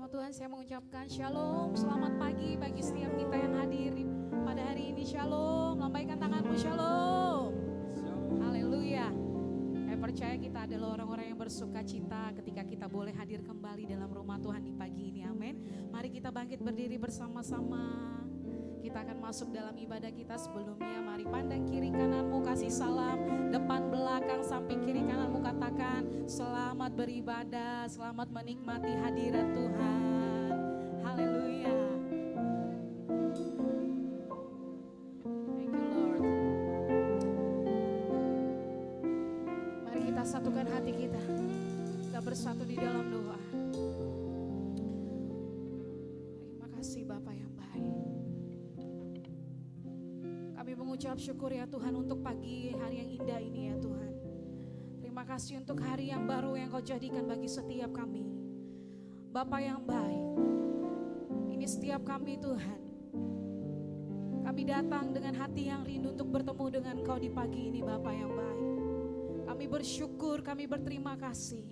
Tuhan, saya mengucapkan shalom, selamat pagi bagi setiap kita yang hadir pada hari ini. Shalom, lambaikan tanganmu, shalom. Haleluya. Saya percaya kita adalah orang-orang yang bersuka cita ketika kita boleh hadir kembali dalam rumah Tuhan di pagi ini, amin. Mari kita bangkit berdiri bersama-sama. Kita akan masuk dalam ibadah kita. Sebelumnya mari pandang kiri kananmu, kasih salam depan belakang samping kiri kananmu, katakan selamat beribadah, selamat menikmati hadirat Tuhan. Haleluya. Thank you Lord. Mari kita satukan hati kita. Kita bersatu di dalam doa. Terima kasih Bapa yang baik. Kami mengucap syukur ya Tuhan untuk pagi hari yang indah ini ya Tuhan. Terima kasih untuk hari yang baru yang Kau jadikan bagi setiap kami. Bapa yang baik, ini setiap kami Tuhan. Kami datang dengan hati yang rindu untuk bertemu dengan Kau di pagi ini Bapa yang baik. Kami bersyukur, kami berterima kasih.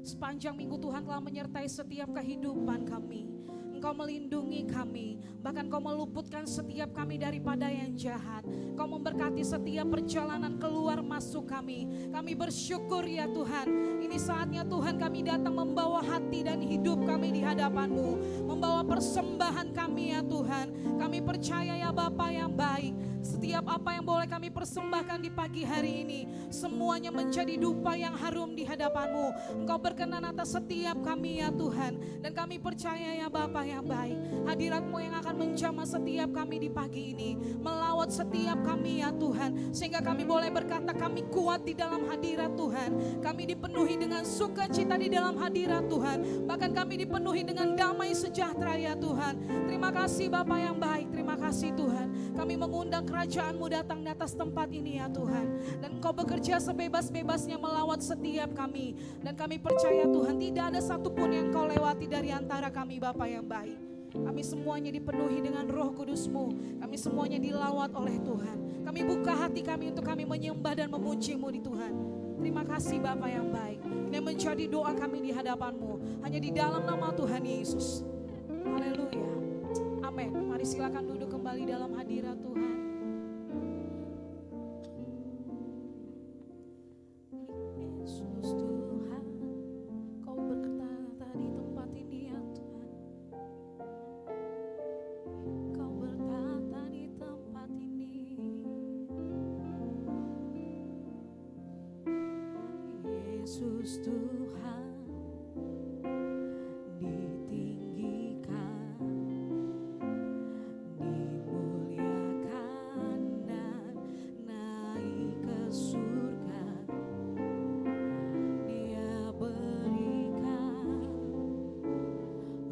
Sepanjang minggu Tuhan telah menyertai setiap kehidupan kami. Engkau melindungi kami, bahkan Kau meluputkan setiap kami daripada yang jahat. Kau memberkati setiap perjalanan keluar masuk kami. Kami bersyukur ya Tuhan. Ini saatnya Tuhan kami datang membawa hati dan hidup kami di hadapan-Mu. Membawa persembahan kami ya Tuhan. Kami percaya ya Bapa yang baik. Setiap apa yang boleh kami persembahkan di pagi hari ini, semuanya menjadi dupa yang harum di hadapan-Mu. Engkau berkenan atas setiap kami ya Tuhan. Dan kami percaya ya Bapa yang baik, hadirat-Mu yang akan menjamah setiap kami di pagi ini, melawat setiap kami ya Tuhan, sehingga kami boleh berkata kami kuat di dalam hadirat Tuhan. Kami dipenuhi dengan sukacita di dalam hadirat Tuhan, bahkan kami dipenuhi dengan damai sejahtera ya Tuhan. Terima kasih Bapa yang baik, terima kasih Tuhan. Kami mengundang kerajaan-Mu datang di atas tempat ini ya Tuhan, dan Engkau bekerja sebebas-bebasnya melawat setiap kami. Dan kami percaya Tuhan, tidak ada satupun yang Kau lewati dari antara kami Bapa yang baik. Kami semuanya dipenuhi dengan Roh Kudus-Mu. Kami semuanya dilawat oleh Tuhan. Kami buka hati kami untuk kami menyembah dan memuji-Mu di Tuhan. Terima kasih Bapa yang baik. Ini menjadi doa kami di hadapan-Mu, hanya di dalam nama Tuhan Yesus. Haleluya. Amin. Mari silakan duduk kembali dalam hadirat Tuhan. Yesus Tuhan, Kau berkata di tempat ini ya Tuhan. Kau berkata di tempat ini. Yesus Tuhan, ditinggikan, dimuliakan dan naik ke surga. Dia berikan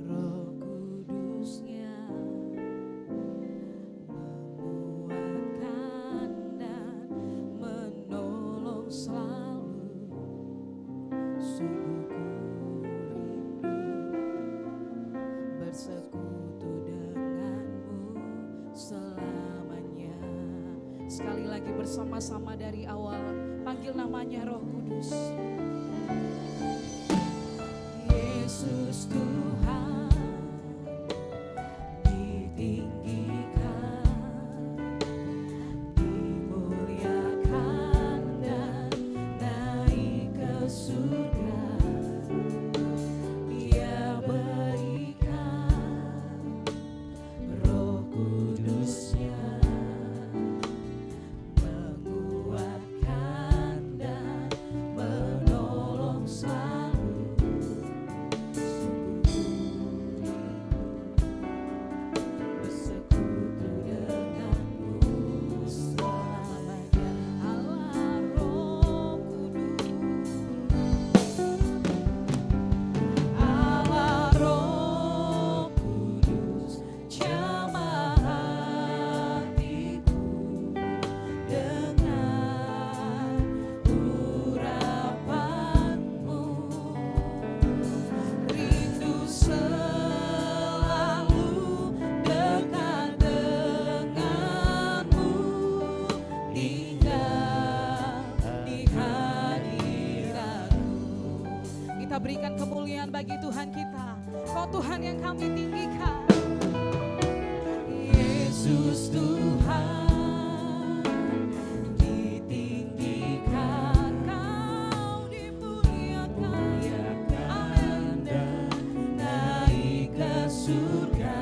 Roh Kudus-Nya, menguatkan dan menolong selalu. Sungguh ku rindu bersekutu denganmu selamanya. Sekali lagi bersama-sama dari awal, panggil namanya Roh Kudus. Yesus Tuhan, ditinggikan, dimuliakan dan naik ke surga. Dia berikan Roh Kudus-Nya, menguatkan dan menolong selalu. Bersekutu denganmu selamanya. Allah Roh Kudus, Allah Roh Kudus, jamah hatiku dengan urapan-Mu. Rindu selalu dekat denganmu, tinggal di hadirat-Mu. Kita berikan kemuliaan bagi Tuhan kita. Engkau Tuhan yang kami tinggikan. Yesus Tuhan ditinggikan, Kau dimuliakan. muliakan dan naik ke surga.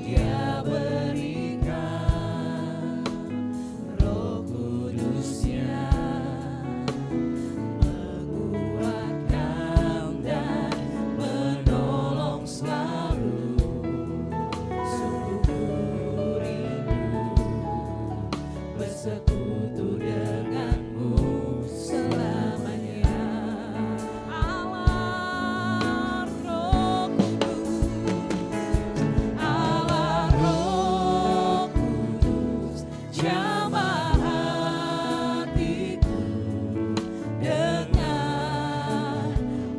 Dia berikan Roh Kudus-Nya, menguatkan dan menolong selalu. Sungguh rindu bersekutu denganmu selamanya. Allah Roh Kudus, Allah Roh Kudus, jamah hatiku dengan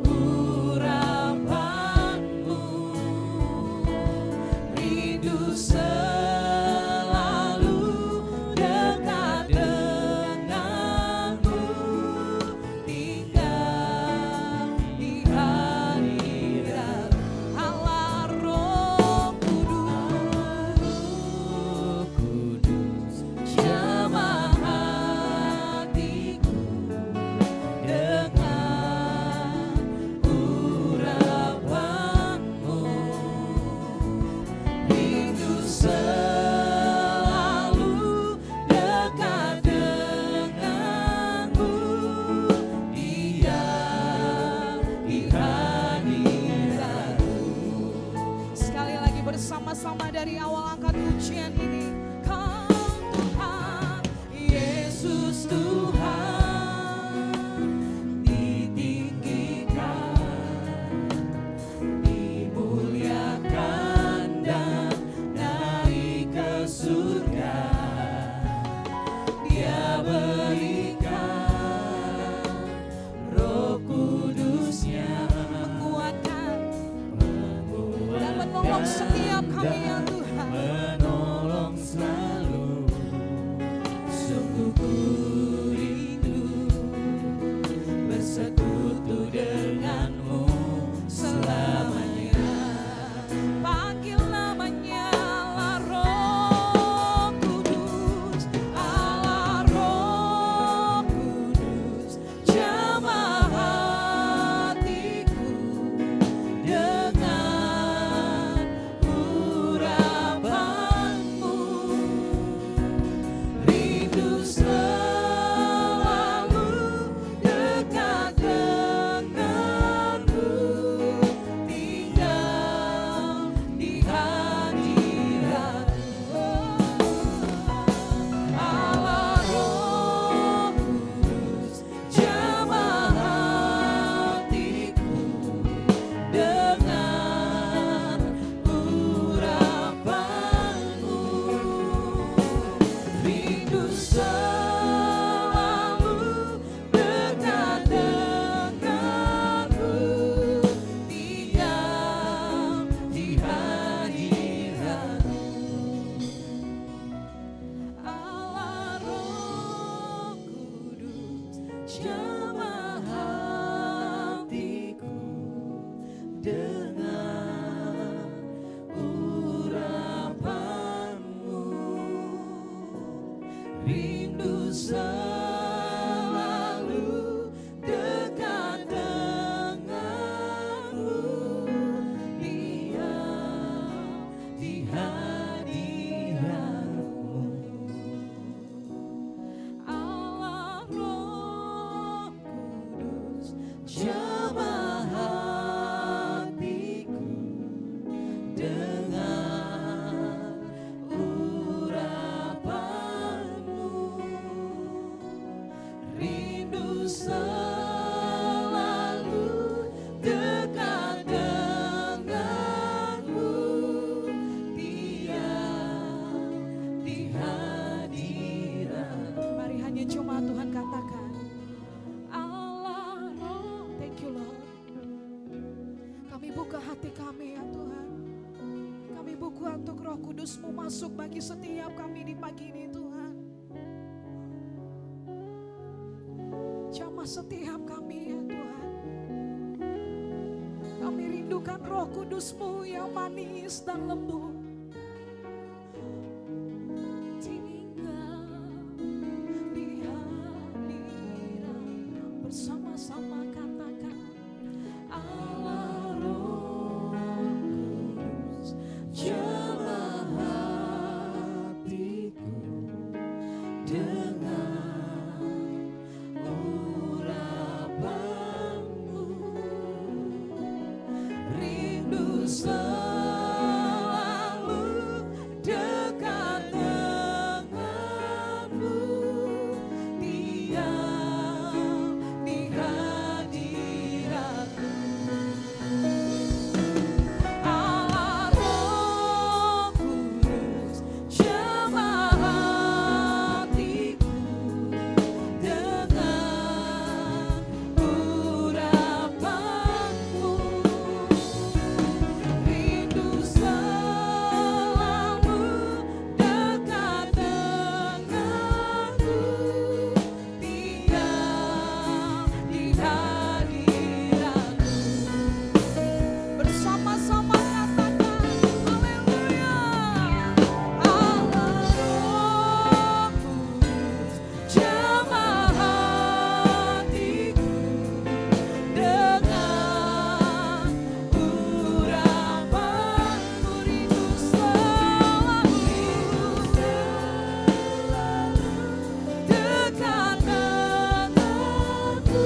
urapanmu. Rindu selalu dekat denganmu, tinggal di hadirat. Allah Roh Kudus, jamah hatiku dengan urapanmu. Rindu selalu dekat denganmu, diam di hadiratmu. Sekali lagi bersama-sama dari awal angkat pujian ini. Kau Tuhan, Yesus Tuhan ditinggikan, dimuliakan dan naik ke surga. Dia berikan Roh Kudus-Nya, menguatkan dan menolong setiap kami ya Tuhan. menolong selalu. Sungguh ku rindu bersekutu denganmu selamanya. Panggil namanya Allah Roh Kudus, Allah Roh Kudus, Jamah hatiku dengan urapanmu. Rindu selalu dekat denganmu, tinggal di hadiratmu. Allah Roh Kudus, jamah hatiku dengan urapanmu. Rindu selalu dekat denganmu, tinggal di hadiratmu. Allah Roh Kudus, jamah hatiku dengan urapanmu. Rindu selalu dekat denganmu, diam di hadiratmu. Allah Roh Kudus, Jamah hatiku dengan urapanmu. Rindu selalu dekat denganmu, diam di hadirat. mari hanya cuma Tuhan katakan Allah Roh. Thank you Lord. Kami buka hati kami ya Tuhan. Kami buka untuk Roh Kudus-Mu masuk bagi setiap kami di pagi ini Tuhan. Jamah setiap kami ya Tuhan. Kami rindukan Roh Kudus-Mu yang manis dan lembut. Tinggal di hadirat bersama-sama katakan Allah Roh Kudus, Jamah hatiku dengan urapanmu, rindu selalu dekat denganmu, diam di hadiratmu. Allah Roh Kudus, jamah hatiku dengan urapanmu, rindu selalu dekat denganmu, diam di hadiratmu. Bersama-sama katakan haleluya. Allah Roh Kudus, jamah hatiku dengan urapanmu, rindu selalu dekat denganmu,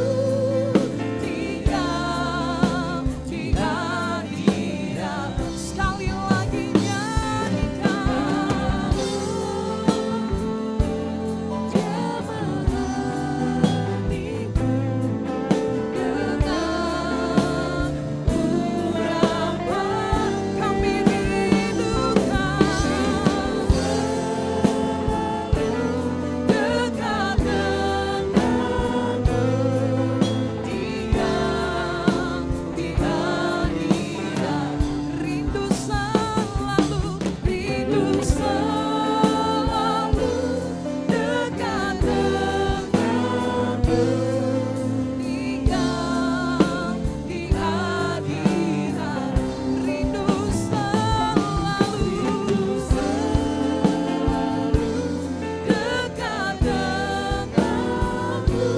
diam di hadirat. Sekali lagi nyanyikan jamah hatiku dengan urapan. Kami rindukan dekat denganmu, diam di hadirat. Rindu selalu dekat denganmu, diam di hadirat. Rindu selalu dekat denganmu,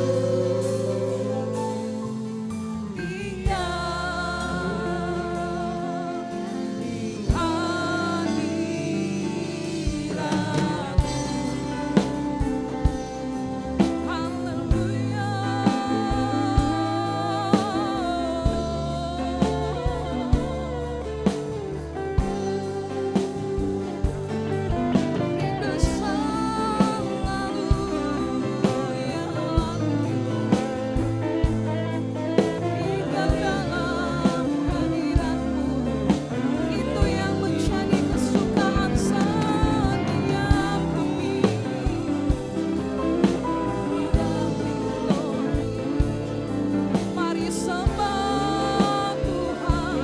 itu yang menjadi kesukaan setiap kami. Mari sembah Tuhan,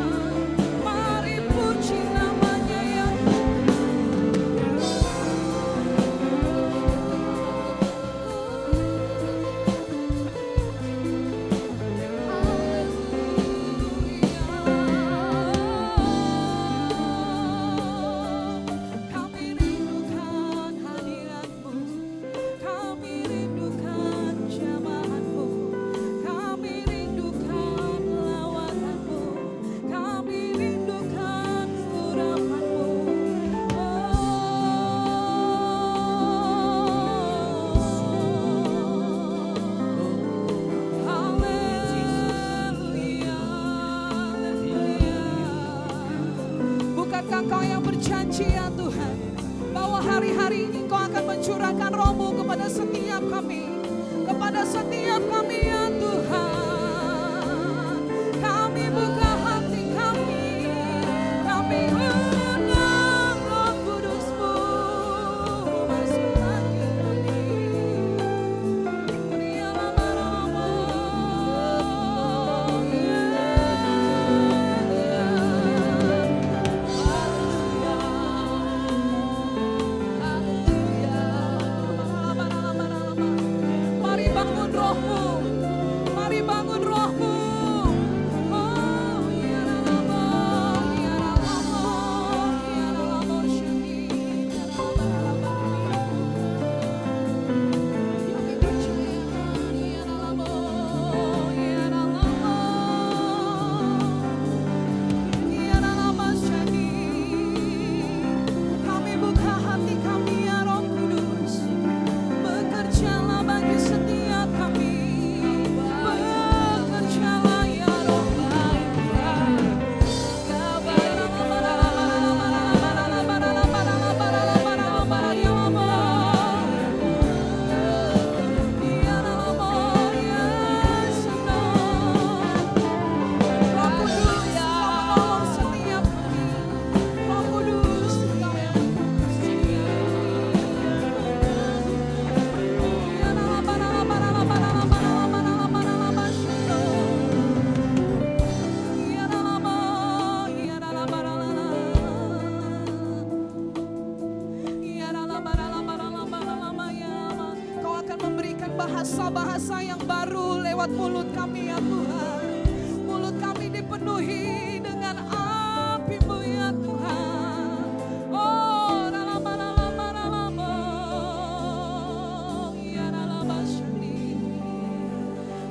mari puji namanya yang kami rindukan hadiratmu, kami rindukan jamahanmu, kami rindukan lawatanmu, kami rindukan urapanmu. Haleluya, haleluya. Bukankah Engkau yang berjanji ya Tuhan, bahwa hari-hari ini Engkau akan mencurahkan Roh-Mu kepada setiap kami ya Tuhan. Kami buka hati kami undang Roh Kudus-Mu masuk hati kami. Mari bangun rohmu, mari bangun bahasa-bahasa yang baru lewat mulut kami ya Tuhan. Mulut kami dipenuhi dengan api-Mu ya Tuhan. Oh,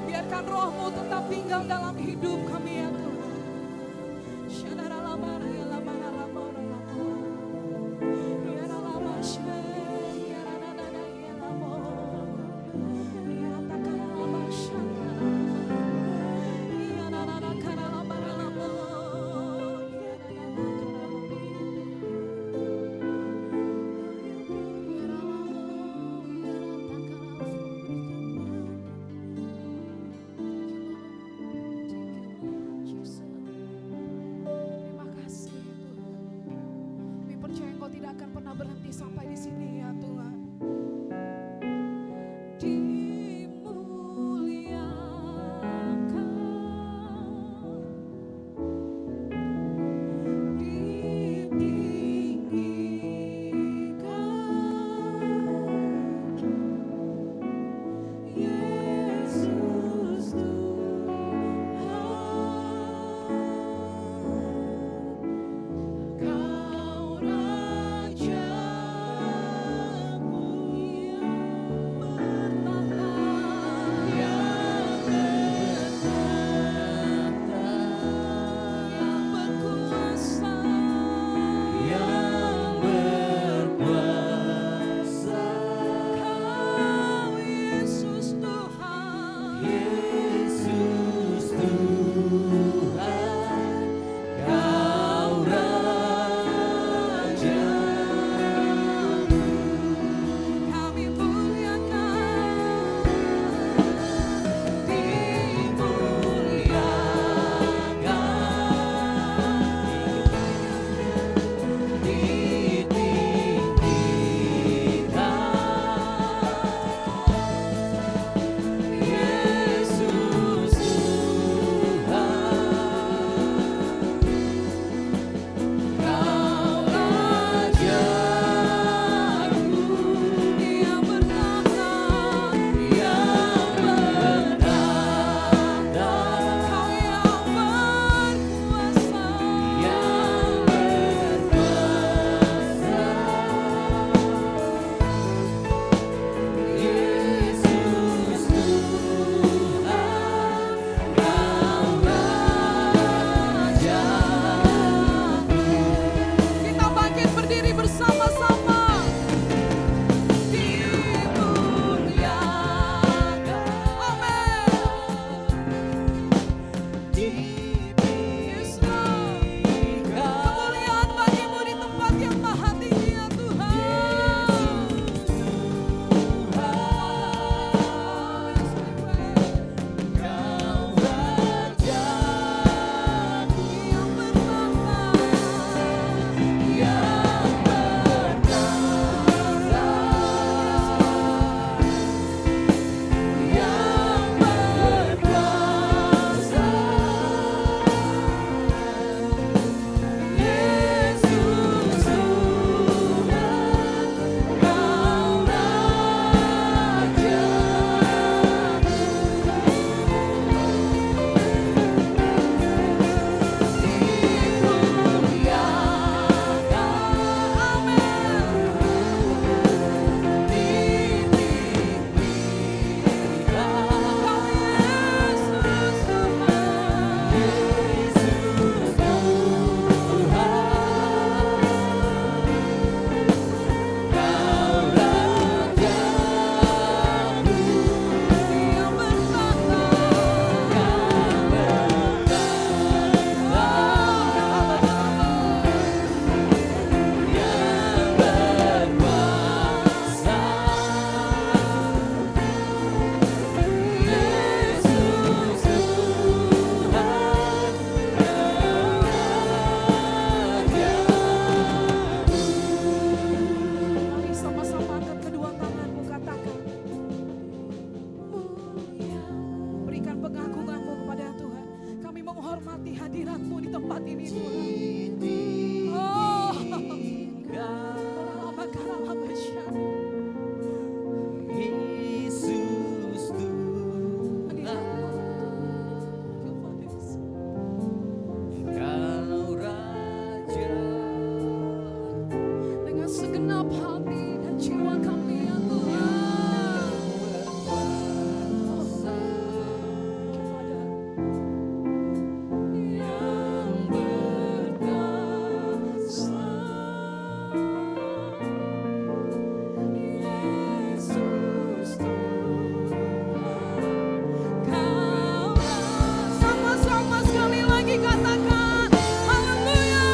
biarkan Roh-Mu tetap tinggal dalam hidup kami ya Tuhan. hati dan jiwa kami ya Tuhan. Kepada yang berkuasa, Yesus Tuhan, sama-sama sekali lagi katakan haleluya.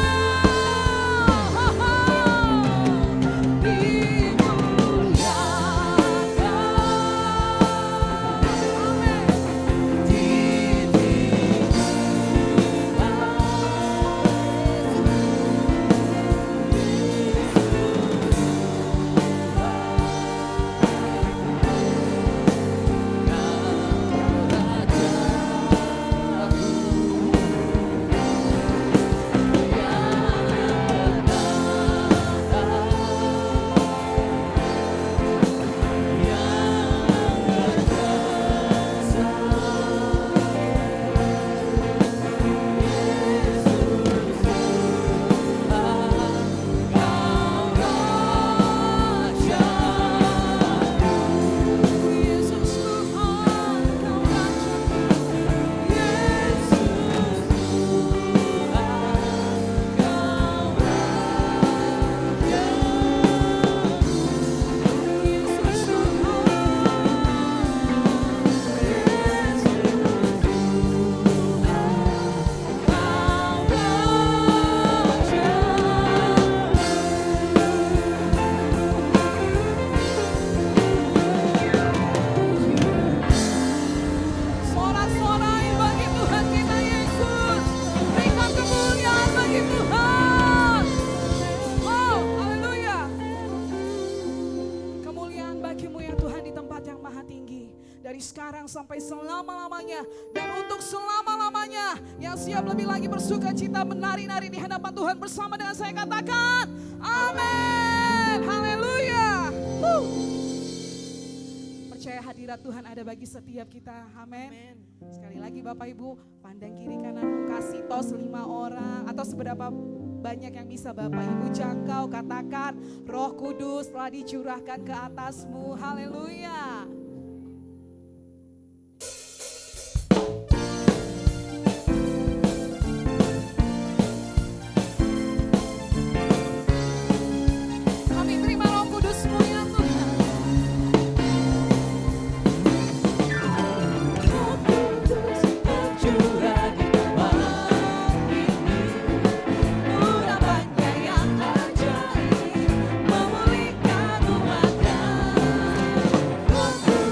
Sorak-sorai bagi Tuhan kita Yesus. Berikan kemuliaan bagi Tuhan. Oh, haleluya. Kemuliaan bagimu ya Tuhan di tempat yang maha tinggi. Dari sekarang sampai selama-lamanya. Dan untuk selama-lamanya. Yang siap lebih lagi bersuka cita menari-nari di hadapan Tuhan bersama dengan saya katakan. Amin. Haleluya. Percaya hadirat Tuhan ada bagi setiap kita. Amin. Sekali lagi Bapak Ibu, pandang kiri kanan, kasih tos 5 orang atau seberapa banyak yang bisa Bapak Ibu jangkau, katakan Roh Kudus telah dicurahkan ke atasmu. Haleluya. Kami terima Roh Kudus-Mu ya Tuhan. Roh Kudus tercurah di tempat ini. Urapannya yang ajaib memulihkan umatnya. Roh Kudus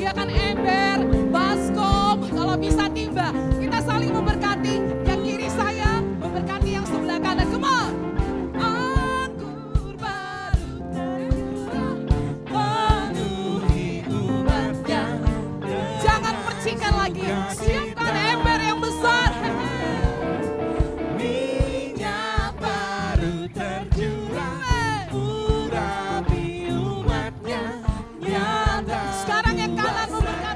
sediakan ember, baskom, kalau bisa timba. Kita saling memberkati, yang kiri saya memberkati yang sebelah kanan. Come on. Anggur baru tercurah, penuhi umatnya. Jangan percikan lagi, siapkan ember yang besar. Minyak baru tercurah, urapi umatnya nyata. Sekarang yang kanan memberkati.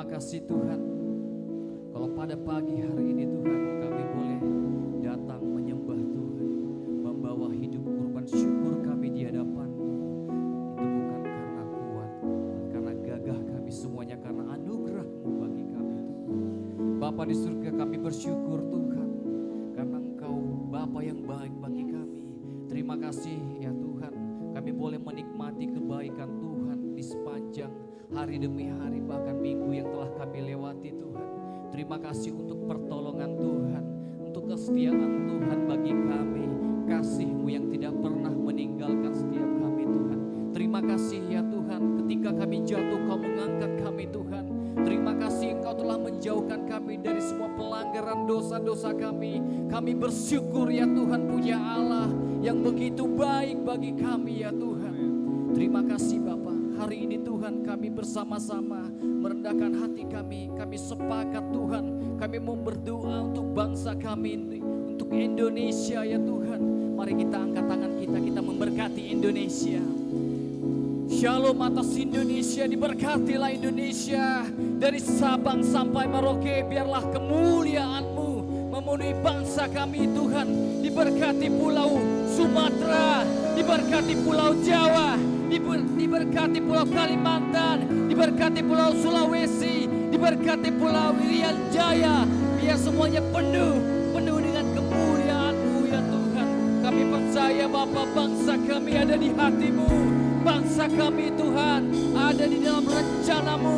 kasih Tuhan. Kalau pada pagi hari ini Tuhan kami boleh datang menyembah Tuhan, membawa hidup kurban syukur kami di hadapan-Mu, itu bukan karena kuat, karena gagah kami, semuanya karena anugerah-Mu bagi kami Tuhan. Bapa di surga, kami bersyukur Tuhan, karena Engkau Bapa yang baik bagi kami. Terima kasih ya Tuhan, kami boleh menikmati kebaikan Tuhan di sepanjang hari demi hari, bahkan minggu yang telah kami lewati Tuhan. Terima kasih untuk pertolongan Tuhan, untuk kesetiaan Tuhan bagi kami, kasih-Mu yang tidak pernah meninggalkan setiap kami Tuhan. Terima kasih ya Tuhan, ketika kami jatuh Kau mengangkat kami Tuhan. Terima kasih Engkau telah menjauhkan kami dari semua pelanggaran dosa-dosa kami. Kami bersyukur ya Tuhan punya Allah yang begitu baik bagi kami ya Tuhan. Terima kasih Bapa. Hari ini Tuhan kami bersama-sama merendahkan hati kami. Kami sepakat Tuhan, kami mau berdoa untuk bangsa kami, untuk Indonesia ya Tuhan. Mari kita angkat tangan kita memberkati Indonesia. Shalom atas Indonesia, diberkatilah Indonesia. Dari Sabang sampai Merauke, biarlah kemuliaan-Mu memenuhi bangsa kami Tuhan. Diberkati Pulau Sumatera, diberkati Pulau Jawa, diberkati Pulau Kalimantan, diberkati Pulau Sulawesi, diberkati Pulau Irian Jaya. Biar semuanya penuh dengan kemuliaan-Mu ya Tuhan. Kami percaya Bapa, bangsa kami ada di hati-Mu, bangsa kami Tuhan ada di dalam rencana-Mu.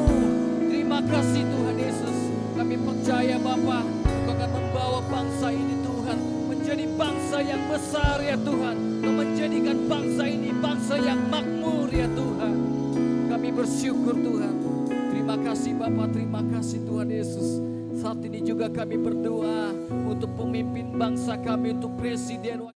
Terima kasih Tuhan Yesus. Kami percaya Bapa, Engkau akan membawa bangsa ini Tuhan menjadi bangsa yang besar ya Tuhan. Engkau menjadikan bangsa ini bangsa yang makmur ya Tuhan. Kami bersyukur Tuhan. Terima kasih Bapa, terima kasih Tuhan Yesus. Saat ini juga kami berdoa untuk pemimpin bangsa kami, untuk presiden.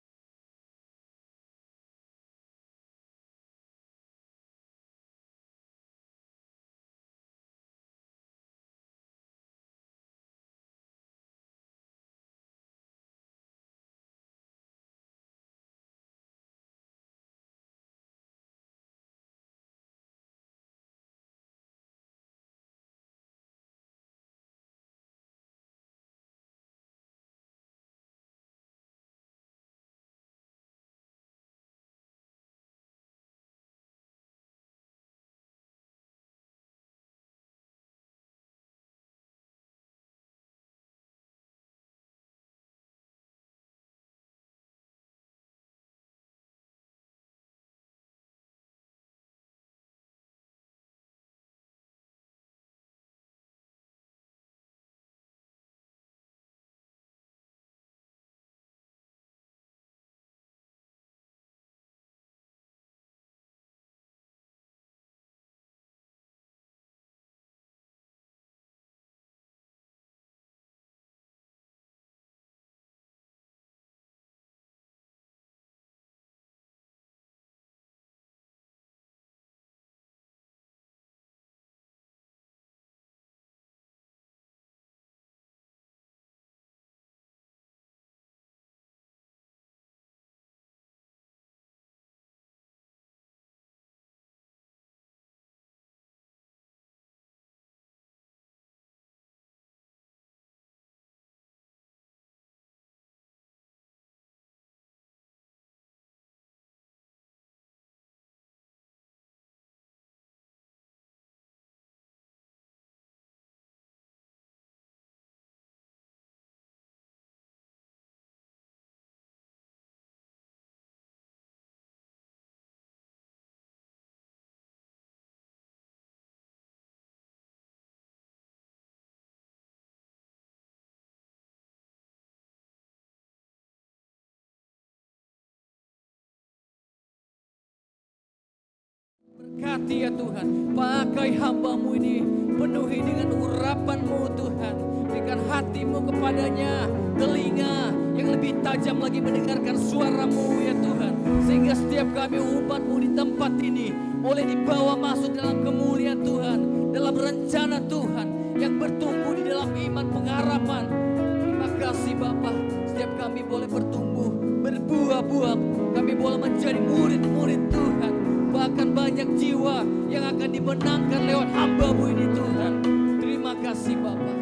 Berkati ya Tuhan, pakai hamba-Mu ini, penuhi dengan urapan-Mu Tuhan. Berikan hati-Mu kepadanya, telinga yang lebih tajam lagi mendengarkan suara-Mu ya Tuhan. Sehingga setiap kami umat-Mu di tempat ini boleh dibawa masuk dalam kemuliaan Tuhan, dalam rencana Tuhan yang bertumbuh di dalam iman pengharapan. Terima kasih Bapa, setiap kami boleh bertumbuh, berbuah-buah, kami boleh menjadi murid-murid Tuhan. Bahkan banyak jiwa yang akan dimenangkan lewat hamba-Mu ini Tuhan. Terima kasih Bapa.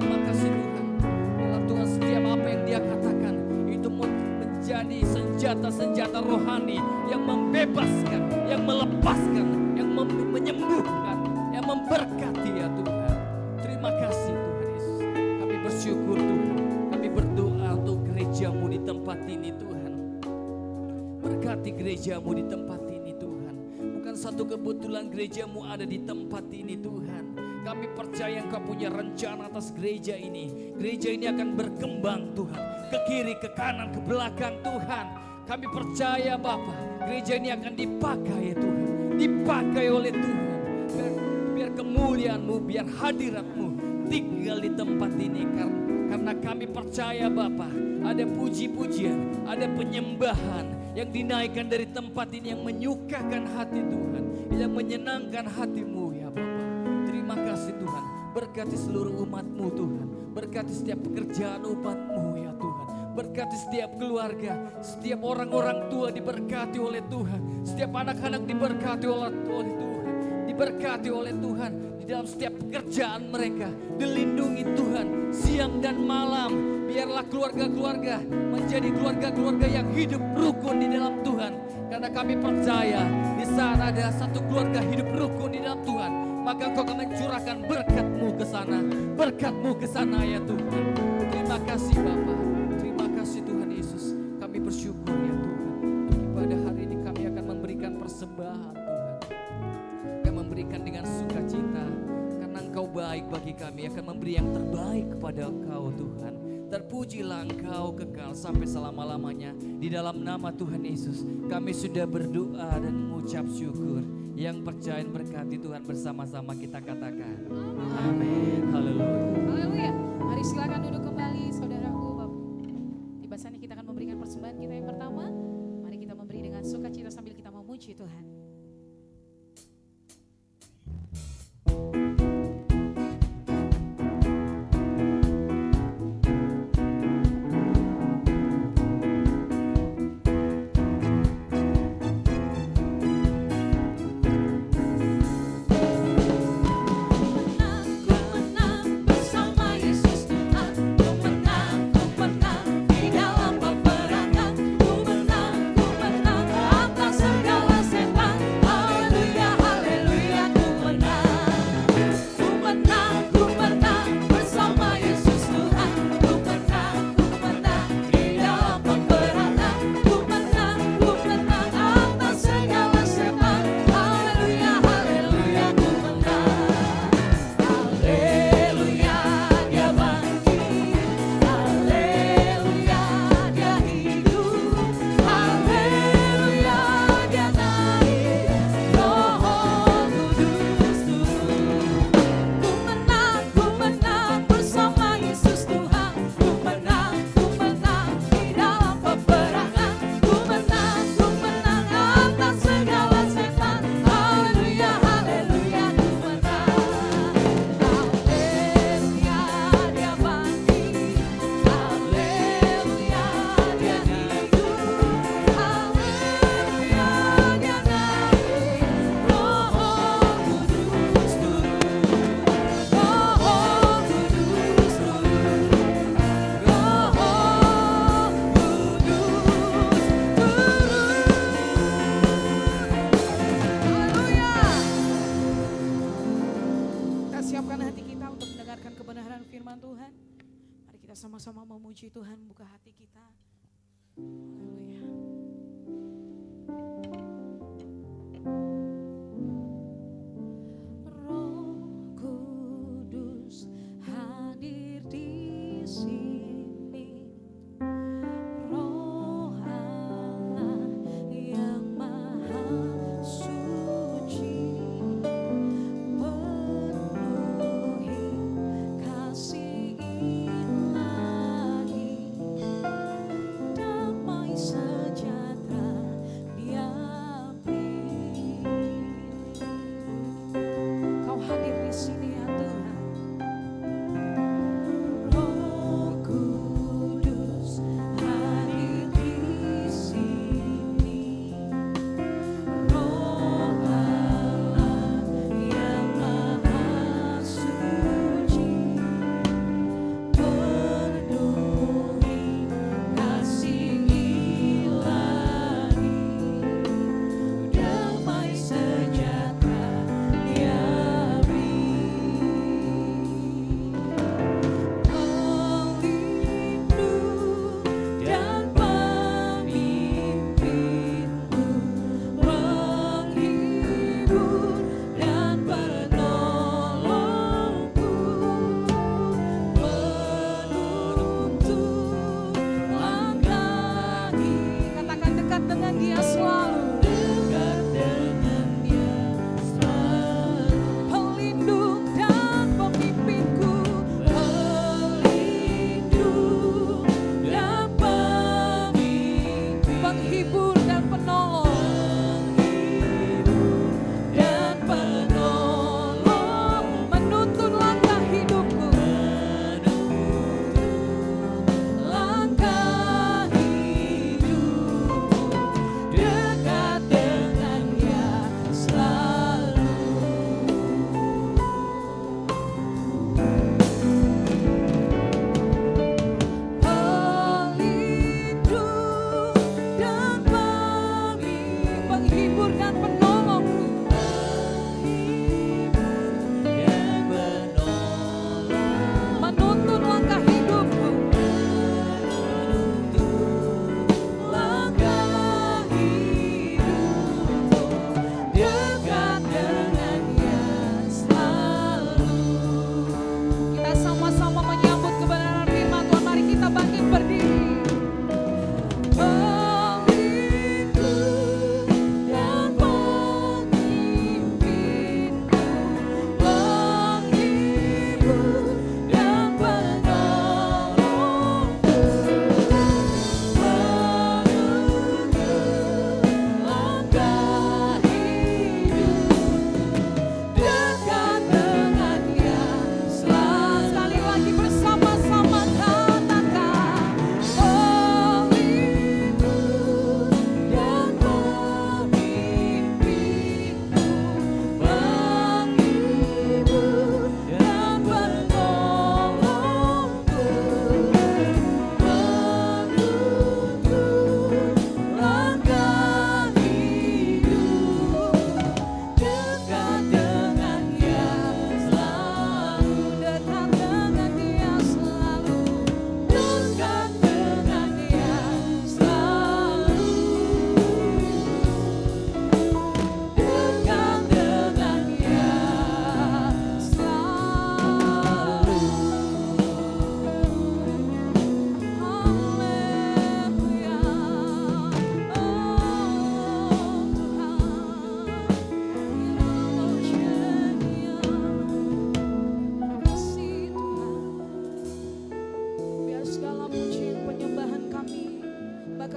Terima kasih Tuhan. Dalam Tuhan setiap apa yang Dia katakan itu menjadi senjata-senjata rohani yang membebaskan, yang melepaskan, yang menyembuhkan, yang memberkati ya Tuhan. Terima kasih Tuhan Yesus. Kami bersyukur Tuhan. Kami berdoa untuk gereja-Mu di tempat ini Tuhan. Berkati gereja-Mu di tempat ini Tuhan. Bukan satu kebetulan gereja-Mu ada di tempat ini Tuhan. Kami percaya Engkau punya rencana atas gereja ini. Gereja ini akan berkembang Tuhan. Ke kiri, ke kanan, ke belakang Tuhan. Kami percaya Bapa, gereja ini akan dipakai ya Tuhan. Dipakai oleh Tuhan. Biar kemuliaan-Mu, biar hadirat-Mu tinggal di tempat ini. Karena kami percaya Bapa, ada puji-pujian, ada penyembahan yang dinaikkan dari tempat ini yang menyukakan hati Tuhan, yang menyenangkan hati-Mu ya Bapa. Terima kasih Tuhan, berkati seluruh umat-Mu Tuhan, berkati setiap pekerjaan umat-Mu ya Tuhan, berkati setiap keluarga, setiap orang-orang tua diberkati oleh Tuhan, setiap anak-anak diberkati oleh Tuhan, diberkati oleh Tuhan di dalam setiap pekerjaan mereka, dilindungi Tuhan siang dan malam. Biarlah keluarga-keluarga menjadi keluarga-keluarga yang hidup rukun di dalam Tuhan. Karena kami percaya di sana ada satu keluarga hidup rukun di dalam Tuhan, maka Engkau akan mencurahkan berkat-Mu ke sana, berkat-Mu ke sana ya Tuhan. Terima kasih Bapa, terima kasih Tuhan Yesus. Kami bersyukur ya Tuhan. Untuk ibadah hari ini kami akan memberikan persembahan Tuhan. Kami memberikan dengan sukacita karena Engkau baik bagi kami, akan memberi yang terbaik kepada Engkau Tuhan. Terpujilah Engkau kekal sampai selama-lamanya. Di dalam nama Tuhan Yesus kami sudah berdoa dan mengucap syukur. Yang percaya dan berkati Tuhan bersama-sama kita katakan amin. Haleluya. Haleluya. Mari silakan duduk kembali saudaraku Bapak. Tiba saatnya kita akan memberikan persembahan kita yang pertama. Mari kita memberi dengan sukacita sambil kita memuji Tuhan. Sama-sama memuji Tuhan, buka hati kita. Haleluya. Roh Kudus hadir di sini. Roh Allah yang maha suci, penuhi kasih ilahi, damai sejahtera Dia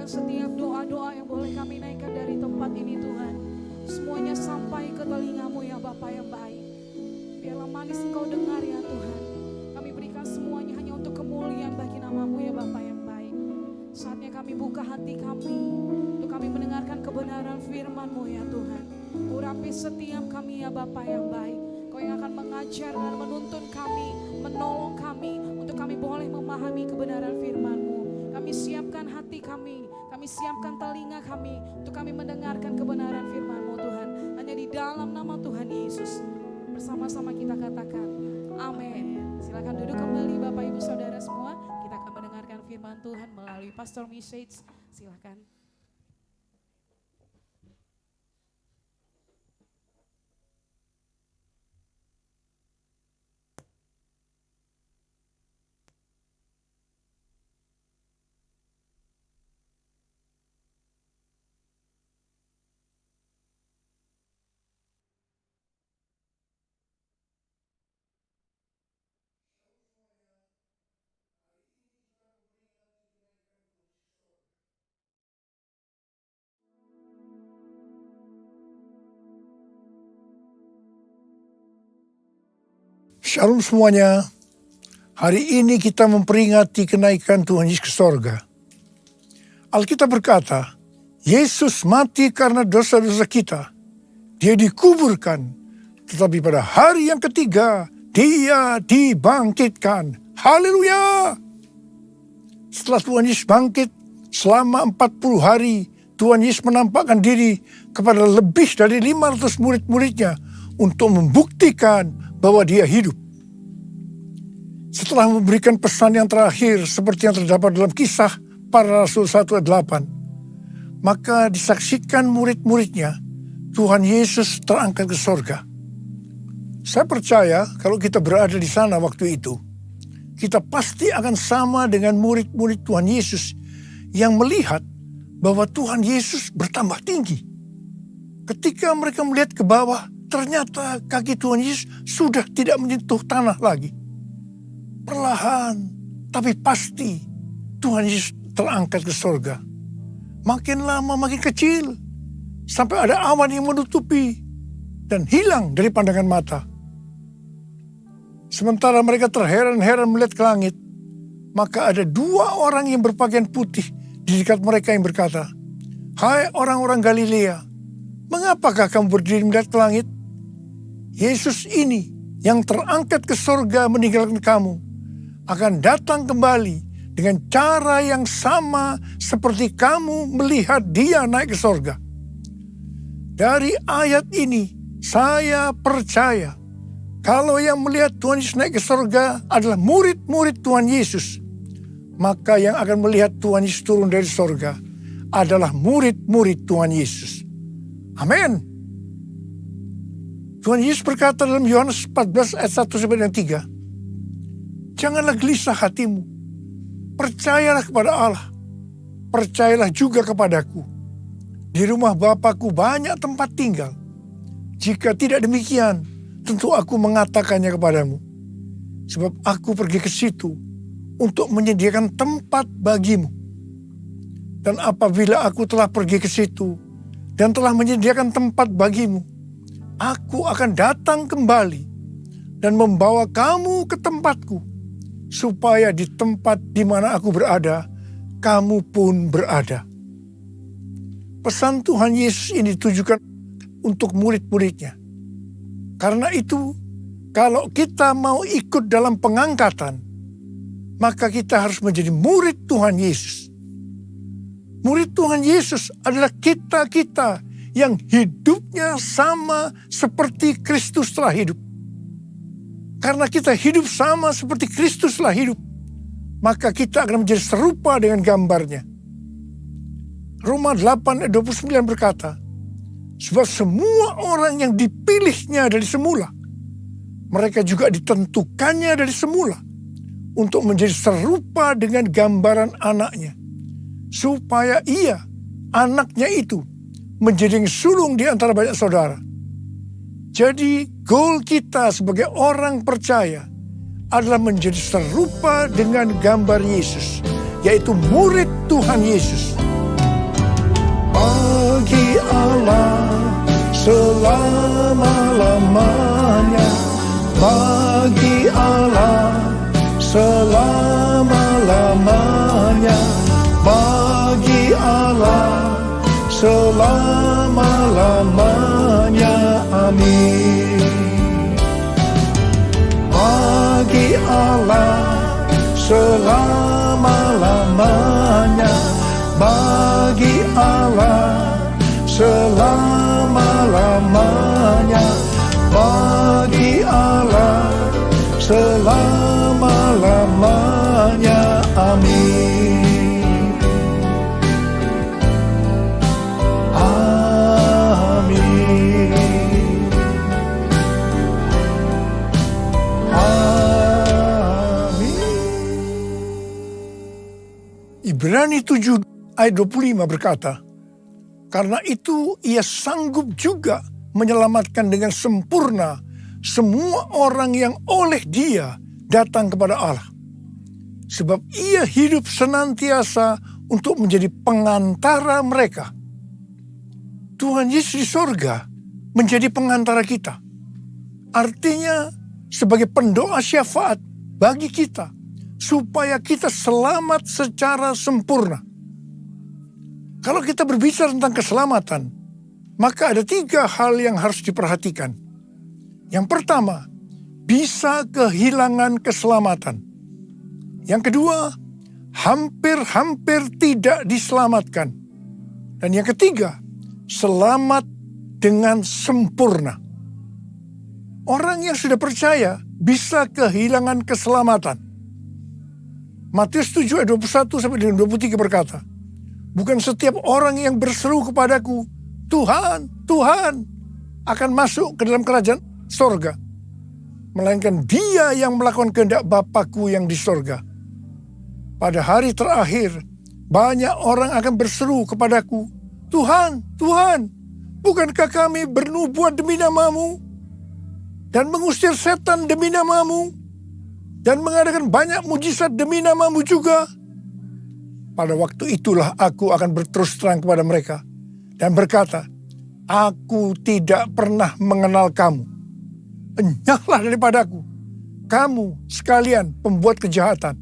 Bahkan setiap doa-doa yang boleh kami naikkan dari tempat ini Tuhan, semuanya sampai ke telinga-Mu ya Bapa yang baik. Biarlah manis Engkau dengar ya Tuhan. Kami berikan semuanya hanya untuk kemuliaan bagi nama-Mu ya Bapa yang baik. Saatnya kami buka hati kami untuk kami mendengarkan kebenaran firman-Mu ya Tuhan. Urapi setiap kami ya Bapa yang baik. Kau yang akan mengajar dan menuntun kami, menolong kami untuk kami boleh memahami kebenaran firman-Mu. Kami siapkan hati kami siapkan telinga kami untuk kami mendengarkan kebenaran firman-Mu Tuhan. Hanya di dalam nama Tuhan Yesus. Bersama-sama kita katakan amin. Silakan duduk kembali Bapak Ibu Saudara semua. Kita akan mendengarkan firman Tuhan melalui Pastor Message. Silakan. Shalom semuanya. Hari ini kita memperingati kenaikan Tuhan Yesus ke sorga. Alkitab berkata, Yesus mati karena dosa-dosa kita. Dia dikuburkan, tetapi pada hari yang ketiga, Dia dibangkitkan. Haleluya! Setelah Tuhan Yesus bangkit, selama 40 hari, Tuhan Yesus menampakkan diri kepada lebih dari 500 murid-muridnya untuk membuktikan bahwa Dia hidup. Setelah memberikan pesan yang terakhir seperti yang terdapat dalam Kisah Para Rasul 1 ayat 8, maka disaksikan murid-muridnya Tuhan Yesus terangkat ke sorga. Saya percaya kalau kita berada di sana waktu itu, kita pasti akan sama dengan murid-murid Tuhan Yesus yang melihat bahwa Tuhan Yesus bertambah tinggi. Ketika mereka melihat ke bawah, ternyata kaki Tuhan Yesus sudah tidak menyentuh tanah lagi. Perlahan, tapi pasti Tuhan Yesus terangkat ke sorga. Makin lama makin kecil, sampai ada awan yang menutupi dan hilang dari pandangan mata. Sementara mereka terheran-heran melihat ke langit, maka ada 2 orang yang berpakaian putih di dekat mereka yang berkata, "Hai orang-orang Galilea, mengapakah kamu berdiri melihat ke langit? Yesus ini yang terangkat ke sorga meninggalkan kamu, akan datang kembali dengan cara yang sama seperti kamu melihat Dia naik ke sorga." Dari ayat ini, saya percaya kalau yang melihat Tuhan Yesus naik ke sorga adalah murid-murid Tuhan Yesus, maka yang akan melihat Tuhan Yesus turun dari sorga adalah murid-murid Tuhan Yesus. Amin. Tuhan Yesus berkata dalam Yohanes 14 ayat 1-3, "Janganlah gelisah hatimu, percayalah kepada Allah, percayalah juga kepadaku. Di rumah Bapa-Ku banyak tempat tinggal. Jika tidak demikian, tentu aku mengatakannya kepadamu. Sebab aku pergi ke situ untuk menyediakan tempat bagimu. Dan apabila aku telah pergi ke situ dan telah menyediakan tempat bagimu, aku akan datang kembali dan membawa kamu ke tempatku, supaya di tempat di mana aku berada, kamu pun berada." Pesan Tuhan Yesus ini ditujukan untuk murid-muridnya. Karena itu, kalau kita mau ikut dalam pengangkatan, maka kita harus menjadi murid Tuhan Yesus. Murid Tuhan Yesus adalah kita-kita yang hidupnya sama seperti Kristus telah hidup. Karena kita hidup sama seperti Kristus telah hidup, maka kita akan menjadi serupa dengan gambarnya. Roma 8 ayat 29 berkata, "Sebab semua orang yang dipilihnya dari semula, mereka juga ditentukannya dari semula untuk menjadi serupa dengan gambaran anaknya, supaya ia, anaknya itu, menjadi yang sulung di antara banyak saudara." Jadi goal kita sebagai orang percaya adalah menjadi serupa dengan gambar Yesus, yaitu murid Tuhan Yesus. bagi Allah selama-lamanya, bagi Allah selama-lamanya, bagi Allah selama-lamanya. Amin. Bagi Allah selama-lamanya, bagi Allah selama-lamanya, bagi Allah selama-lamanya. Amin. Amin. Amin. Ibrani 7 ayat 25 berkata, karena itu ia sanggup juga menyelamatkan dengan sempurna semua orang yang oleh Dia datang kepada Allah. Sebab Ia hidup senantiasa untuk menjadi pengantara mereka. Tuhan Yesus di sorga menjadi pengantara kita. Artinya sebagai pendoa syafaat bagi kita, supaya kita selamat secara sempurna. Kalau kita berbicara tentang keselamatan, maka ada 3 hal yang harus diperhatikan. Yang pertama, bisa kehilangan keselamatan. Yang kedua, hampir-hampir tidak diselamatkan. Dan yang ketiga, selamat dengan sempurna. Orang yang sudah percaya bisa kehilangan keselamatan. Matius 7 ayat 21 sampai dengan 23 berkata, bukan setiap orang yang berseru kepadaku, Tuhan, Tuhan, akan masuk ke dalam kerajaan sorga, melainkan dia yang melakukan kehendak Bapakku yang di sorga. Pada hari terakhir, banyak orang akan berseru kepadaku, Tuhan, Tuhan, bukankah kami bernubuat demi namamu, dan mengusir setan demi namamu, dan mengadakan banyak mujizat demi namamu juga? Pada waktu itulah aku akan berterus terang kepada mereka dan berkata, aku tidak pernah mengenal kamu. Enyahlah daripadaku, kamu sekalian pembuat kejahatan.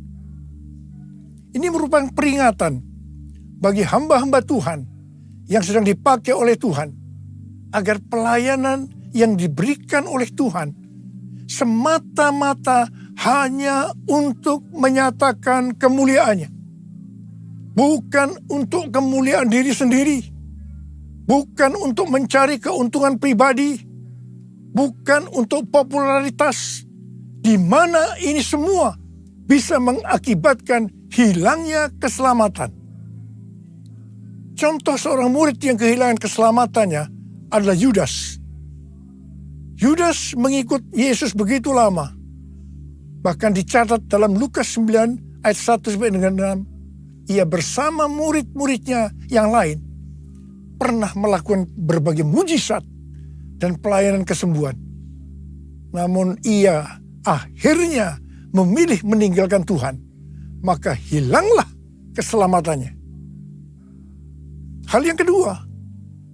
Ini merupakan peringatan bagi hamba-hamba Tuhan yang sedang dipakai oleh Tuhan, agar pelayanan yang diberikan oleh Tuhan semata-mata hanya untuk menyatakan kemuliaannya. Bukan untuk kemuliaan diri sendiri. Bukan untuk mencari keuntungan pribadi. Bukan untuk popularitas. Di mana ini semua bisa mengakibatkan hilangnya keselamatan. Contoh seorang murid yang kehilangan keselamatannya adalah Yudas. Yudas mengikut Yesus begitu lama. Bahkan dicatat dalam Lukas 9 ayat 1 sampai dengan 6. Ia bersama murid-muridnya yang lain pernah melakukan berbagai mujizat dan pelayanan kesembuhan. Namun ia akhirnya memilih meninggalkan Tuhan. Maka hilanglah keselamatannya. Hal yang kedua,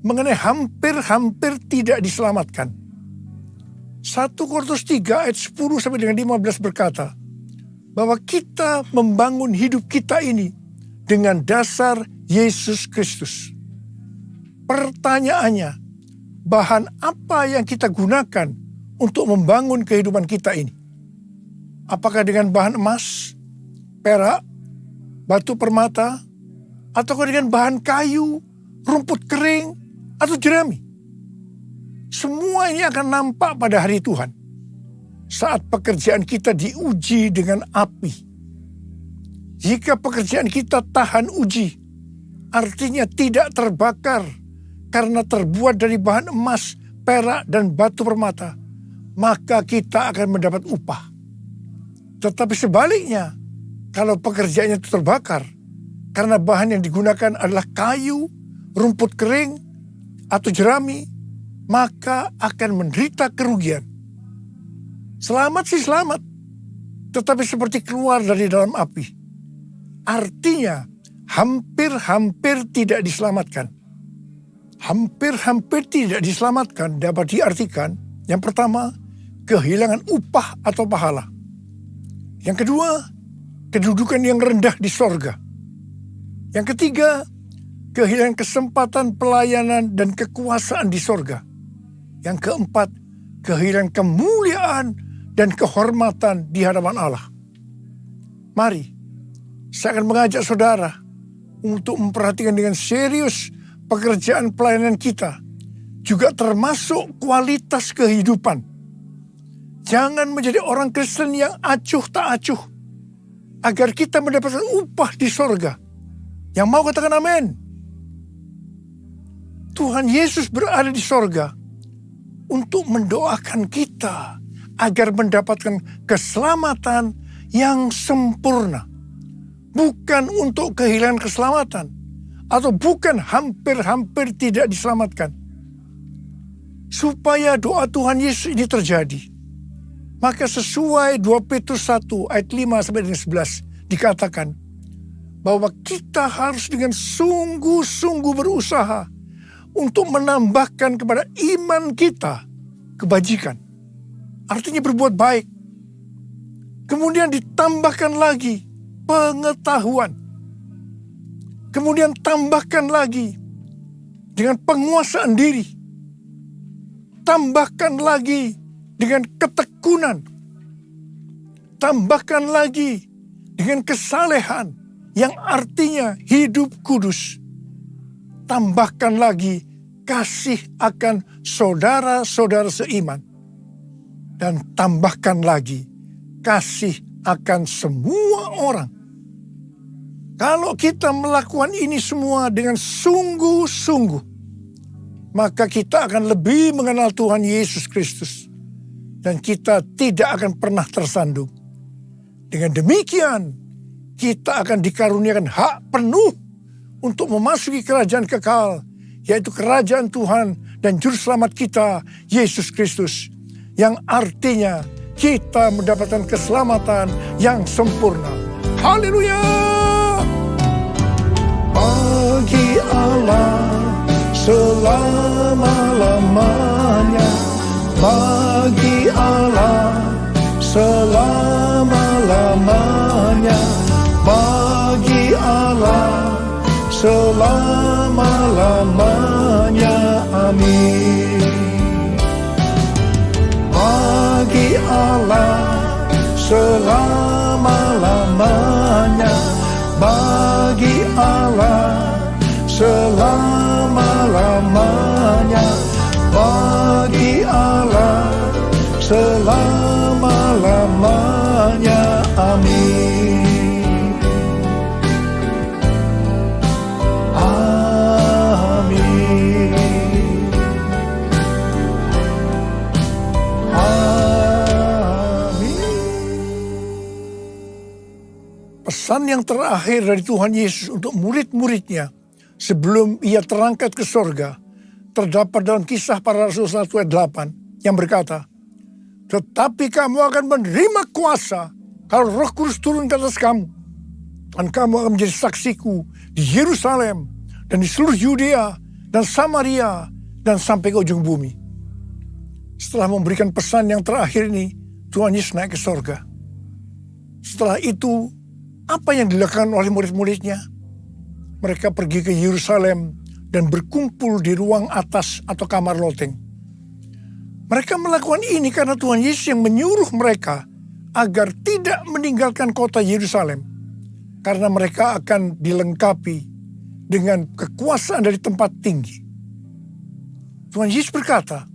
mengenai hampir-hampir tidak diselamatkan. 1 Korintus 3 ayat 10 sampai dengan 15 berkata, bahwa kita membangun hidup kita ini dengan dasar Yesus Kristus. Pertanyaannya, bahan apa yang kita gunakan untuk membangun kehidupan kita ini? Apakah dengan bahan emas, perak, batu permata, ataukah dengan bahan kayu, rumput kering, atau jerami? Semua ini akan nampak pada hari Tuhan, saat pekerjaan kita diuji dengan api. Jika pekerjaan kita tahan uji, artinya tidak terbakar karena terbuat dari bahan emas, perak, dan batu permata, maka kita akan mendapat upah. Tetapi sebaliknya, kalau pekerjaannya itu terbakar karena bahan yang digunakan adalah kayu, rumput kering, atau jerami, maka akan menderita kerugian. Selamat sih selamat, tetapi seperti keluar dari dalam api. Artinya hampir-hampir tidak diselamatkan. hampir-hampir tidak diselamatkan dapat diartikan, yang pertama, kehilangan upah atau pahala. Yang kedua, kedudukan yang rendah di sorga. Yang ketiga, kehilangan kesempatan pelayanan dan kekuasaan di sorga. Yang keempat, kehilangan kemuliaan dan kehormatan di hadapan Allah. Mari, saya akan mengajak saudara untuk memperhatikan dengan serius pekerjaan pelayanan kita, juga termasuk kualitas kehidupan. Jangan menjadi orang Kristen yang acuh tak acuh, agar kita mendapatkan upah di sorga. Yang mau katakan amin. Tuhan Yesus berada di sorga untuk mendoakan kita agar mendapatkan keselamatan yang sempurna. Bukan untuk kehilangan keselamatan, atau bukan hampir-hampir tidak diselamatkan. Supaya doa Tuhan Yesus ini terjadi, maka sesuai 2 Petrus 1 ayat 5-11 dikatakan bahwa kita harus dengan sungguh-sungguh berusaha untuk menambahkan kepada iman kita kebajikan. Artinya berbuat baik. Kemudian ditambahkan lagi pengetahuan. Kemudian tambahkan lagi dengan penguasaan diri. Tambahkan lagi dengan ketekunan. Tambahkan lagi dengan kesalehan yang artinya hidup kudus. Tambahkan lagi kasih akan saudara-saudara seiman. Dan tambahkan lagi kasih akan semua orang. Kalau kita melakukan ini semua dengan sungguh-sungguh, maka kita akan lebih mengenal Tuhan Yesus Kristus. Dan kita tidak akan pernah tersandung. Dengan demikian, kita akan dikaruniakan hak penuh untuk memasuki kerajaan kekal, yaitu kerajaan Tuhan dan Juru Selamat kita, Yesus Kristus. Yang artinya kita mendapatkan keselamatan yang sempurna. Haleluya! Bagi Allah selama-lamanya, bagi Allah selama-lamanya, bagi Allah selama-lamanya. Amin. Bagi Allah selama-lamanya, bagi Allah selama-lamanya, bagi Allah selama-lamanya. Amin. Amin. Pesan yang terakhir dari Tuhan Yesus untuk murid-muridnya sebelum ia terangkat ke sorga terdapat dalam Kisah Para Rasul 1 ayat 8 yang berkata, tetapi kamu akan menerima kuasa kalau Roh Kudus turun ke atas kamu, dan kamu akan menjadi saksiku di Yerusalem dan di seluruh Yudea dan Samaria dan sampai ke ujung bumi. Setelah memberikan pesan yang terakhir ini, Tuhan Yesus naik ke sorga. Setelah itu, apa yang dilakukan oleh murid-muridnya? Mereka pergi ke Yerusalem dan berkumpul di ruang atas atau kamar loteng. Mereka melakukan ini karena Tuhan Yesus yang menyuruh mereka agar tidak meninggalkan kota Yerusalem, karena mereka akan dilengkapi dengan kekuasaan dari tempat tinggi. Tuhan Yesus berkata,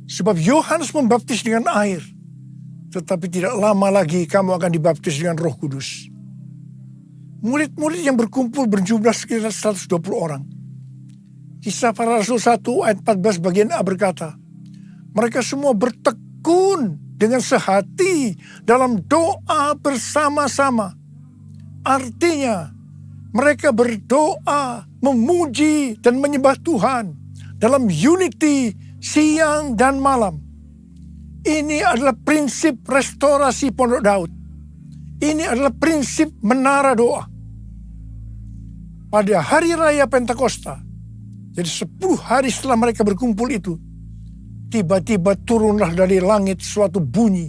sebab Yohanes membaptis dengan air, tetapi tidak lama lagi kamu akan dibaptis dengan Roh Kudus. Murid-murid yang berkumpul berjumlah sekitar 120 orang. Kisah Para Rasul 1 ayat 14 bagian A berkata, mereka semua bertekun dengan sehati dalam doa bersama-sama. Artinya, mereka berdoa, memuji dan menyembah Tuhan dalam unity siang dan malam. Ini adalah prinsip restorasi Pondok Daud. Ini adalah prinsip menara doa. Pada hari raya Pentakosta, Jadi 10 hari setelah mereka berkumpul itu, tiba-tiba turunlah dari langit suatu bunyi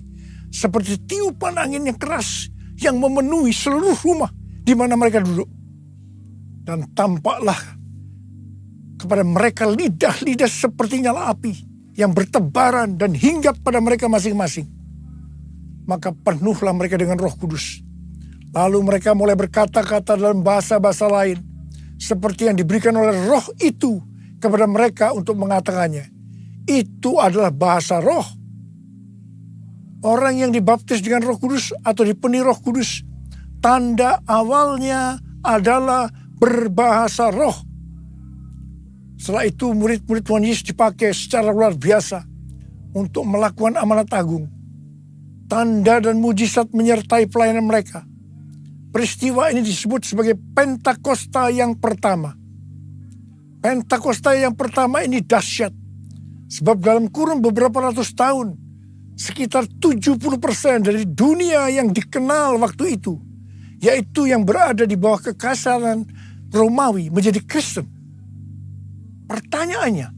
seperti tiupan angin yang keras yang memenuhi seluruh rumah di mana mereka duduk. Dan tampaklah kepada mereka lidah-lidah seperti nyala api yang bertebaran dan hinggap pada mereka masing-masing. Maka penuhlah mereka dengan Roh Kudus. Lalu mereka mulai berkata-kata dalam bahasa-bahasa lain seperti yang diberikan oleh Roh itu kepada mereka untuk mengatakannya. Itu adalah bahasa roh. Orang yang dibaptis dengan Roh Kudus atau dipenuhi Roh Kudus, tanda awalnya adalah berbahasa roh. Setelah itu murid-murid Tuhan Yesus dipakai secara luar biasa untuk melakukan amanat agung. Tanda dan mujizat menyertai pelayanan mereka. Peristiwa ini disebut sebagai Pentakosta yang pertama. Pentakosta yang pertama ini dahsyat. Sebab dalam kurun beberapa ratus tahun, sekitar 70% dari dunia yang dikenal waktu itu, yaitu yang berada di bawah kekaisaran Romawi, menjadi Kristen. Pertanyaannya,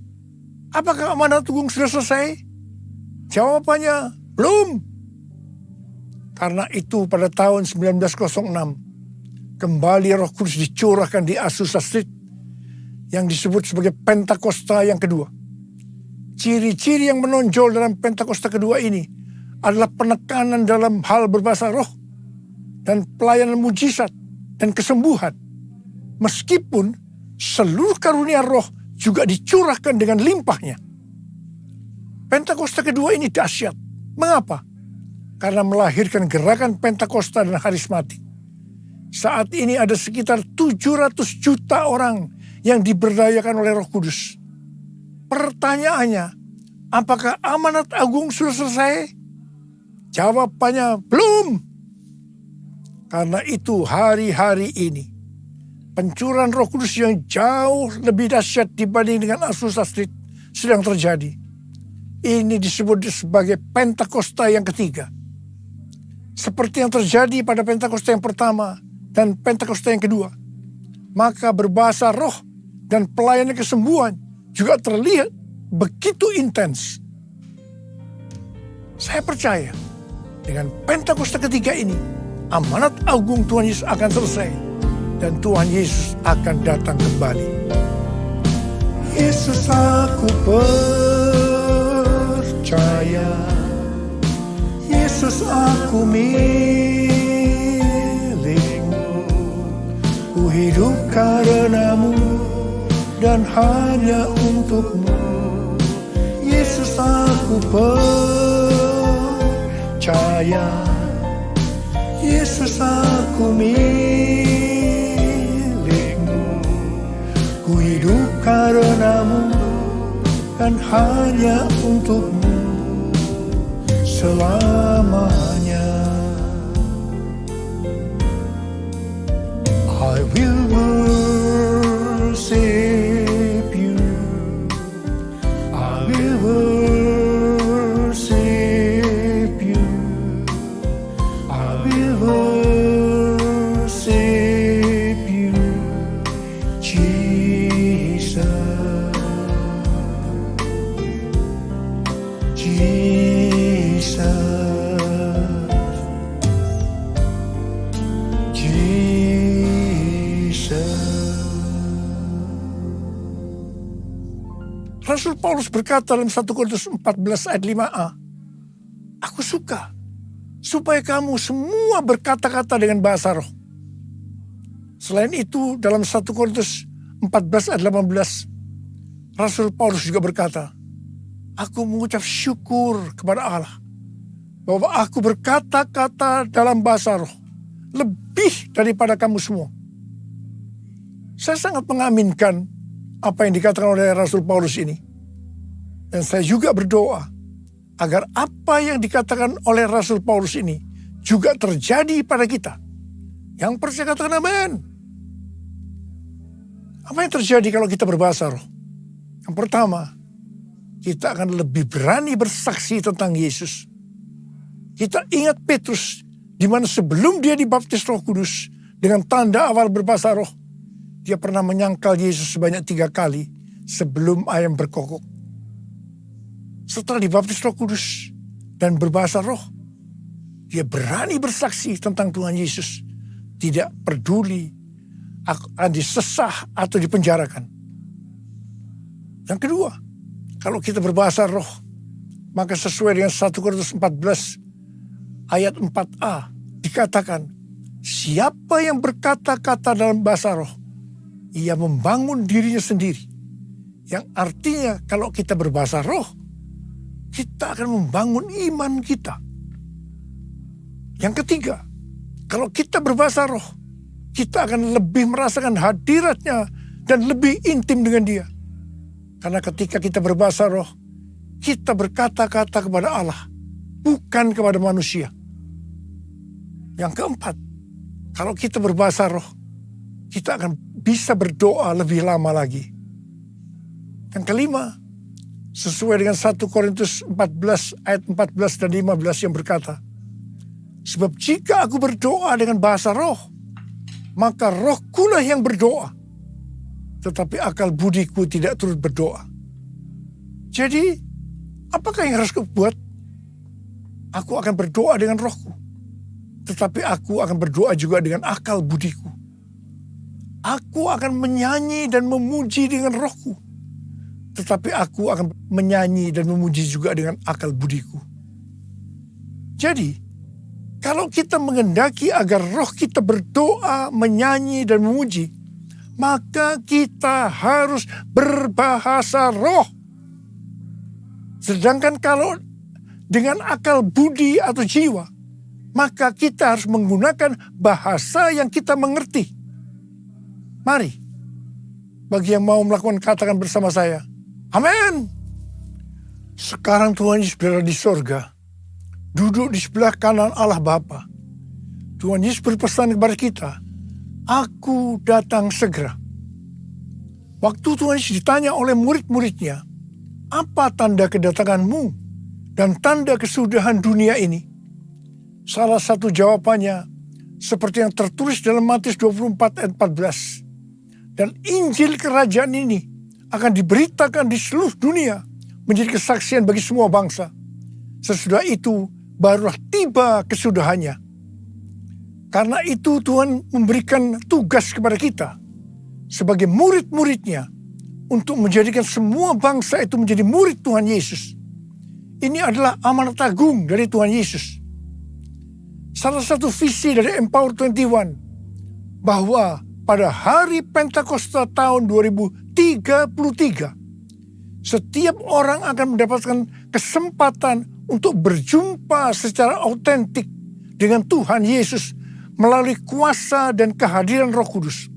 apakah amanat agung sudah selesai? Jawabannya, belum. Karena itu pada tahun 1906, kembali Roh Kudus dicurahkan di Azusa Street, yang disebut sebagai Pentakosta yang kedua. Ciri-ciri yang menonjol dalam Pentakosta kedua ini adalah penekanan dalam hal berbahasa roh dan pelayanan mujizat dan kesembuhan. Meskipun seluruh karunia roh juga dicurahkan dengan limpahnya. Pentakosta kedua ini dahsyat. Mengapa? Karena melahirkan gerakan Pentakosta dan karismatik. Saat ini ada sekitar 700 juta orang yang diberdayakan oleh Roh Kudus. Pertanyaannya, apakah amanat agung sudah selesai? Jawabannya belum. Karena itu hari-hari ini, pencurahan Roh Kudus yang jauh lebih dahsyat dibanding dengan Azusa Street sedang terjadi. Ini disebut sebagai Pentakosta yang ketiga. Seperti yang terjadi pada Pentakosta yang pertama dan Pentakosta yang kedua. Maka berbahasa roh dan pelayanan kesembuhan juga terlihat begitu intens. Saya percaya dengan Pentakosta ketiga ini, amanat agung Tuhan Yesus akan selesai dan Tuhan Yesus akan datang kembali. Yesus, aku percaya. Yesus, aku milikmu. Ku hidup karenamu dan hanya untukmu. Yesus, aku percaya. Yesus, aku milikmu. Ku hidup karenamu dan hanya untukmu selamanya. I will worship you. I will worship you. I will worship you, Jesus. Rasul Paulus berkata dalam 1 Korintus 14 ayat 5a, aku suka supaya kamu semua berkata-kata dengan bahasa roh. Selain itu dalam 1 Korintus 14 ayat 18, Rasul Paulus juga berkata, aku mengucap syukur kepada Allah bahwa aku berkata-kata dalam bahasa roh lebih daripada kamu semua. Saya sangat mengaminkan apa yang dikatakan oleh Rasul Paulus ini. Dan saya juga berdoa agar apa yang dikatakan oleh Rasul Paulus ini juga terjadi pada kita. Yang percaya katakan amin. Apa yang terjadi kalau kita berbahasa roh? Yang pertama, kita akan lebih berani bersaksi tentang Yesus. Kita ingat Petrus, di mana sebelum dia dibaptis Roh Kudus dengan tanda awal berbahasa roh, dia pernah menyangkal Yesus sebanyak 3 kali sebelum ayam berkokok. Setelah dibaptis Roh Kudus dan berbahasa roh, dia berani bersaksi tentang Tuhan Yesus. Tidak peduli akan disesah atau dipenjarakan. Yang kedua, kalau kita berbahasa roh, maka sesuai dengan 1 Korintus 14 ayat 4a dikatakan, siapa yang berkata-kata dalam bahasa roh, ia membangun dirinya sendiri. Yang artinya kalau kita berbahasa roh, kita akan membangun iman kita. Yang ketiga, kalau kita berbahasa roh, kita akan lebih merasakan hadiratnya dan lebih intim dengan dia. Karena ketika kita berbahasa roh, kita berkata-kata kepada Allah, bukan kepada manusia. Yang keempat, kalau kita berbahasa roh, kita akan bisa berdoa lebih lama lagi. Yang kelima, sesuai dengan 1 Korintus 14 ayat 14 dan 15 yang berkata, sebab jika aku berdoa dengan bahasa roh, maka rohkulah yang berdoa. Tetapi akal budiku tidak turut berdoa. Jadi, apakah yang harus aku buat? Aku akan berdoa dengan rohku. Tetapi aku akan berdoa juga dengan akal budiku. Aku akan menyanyi dan memuji dengan rohku. Tetapi aku akan menyanyi dan memuji juga dengan akal budiku. Jadi, kalau kita menghendaki agar roh kita berdoa, menyanyi dan memuji, maka kita harus berbahasa roh. Sedangkan kalau dengan akal budi atau jiwa, maka kita harus menggunakan bahasa yang kita mengerti. Mari, bagi yang mau melakukan katakan bersama saya, amin. Sekarang Tuhan Yesus berada di sorga, duduk di sebelah kanan Allah Bapa. Tuhan Yesus berpesan kepada kita, aku datang segera. Waktu Tuhan Yesus ditanya oleh murid-muridnya, apa tanda kedatanganmu dan tanda kesudahan dunia ini? Salah satu jawabannya seperti yang tertulis dalam Matius 24 ayat 14. Dan Injil kerajaan ini akan diberitakan di seluruh dunia menjadi kesaksian bagi semua bangsa. Sesudah itu barulah tiba kesudahannya. Karena itu Tuhan memberikan tugas kepada kita sebagai murid-muridnya untuk menjadikan semua bangsa itu menjadi murid Tuhan Yesus. Ini adalah amanat agung dari Tuhan Yesus. Salah satu visi dari Empower 21 bahwa pada hari Pentakosta tahun 2033, setiap orang akan mendapatkan kesempatan untuk berjumpa secara autentik dengan Tuhan Yesus melalui kuasa dan kehadiran Roh Kudus.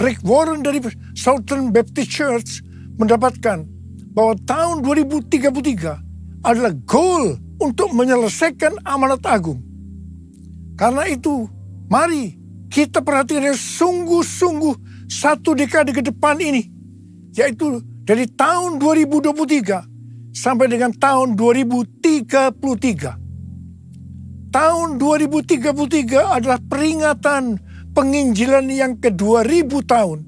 Rick Warren dari Southern Baptist Church mendapatkan bahwa tahun 2033 adalah goal untuk menyelesaikan amanat agung. Karena itu, mari kita perhatikan yang sungguh-sungguh satu dekade ke depan ini, yaitu dari tahun 2023 sampai dengan tahun 2033. Tahun 2033 adalah peringatan penginjilan yang ke-2000 tahun.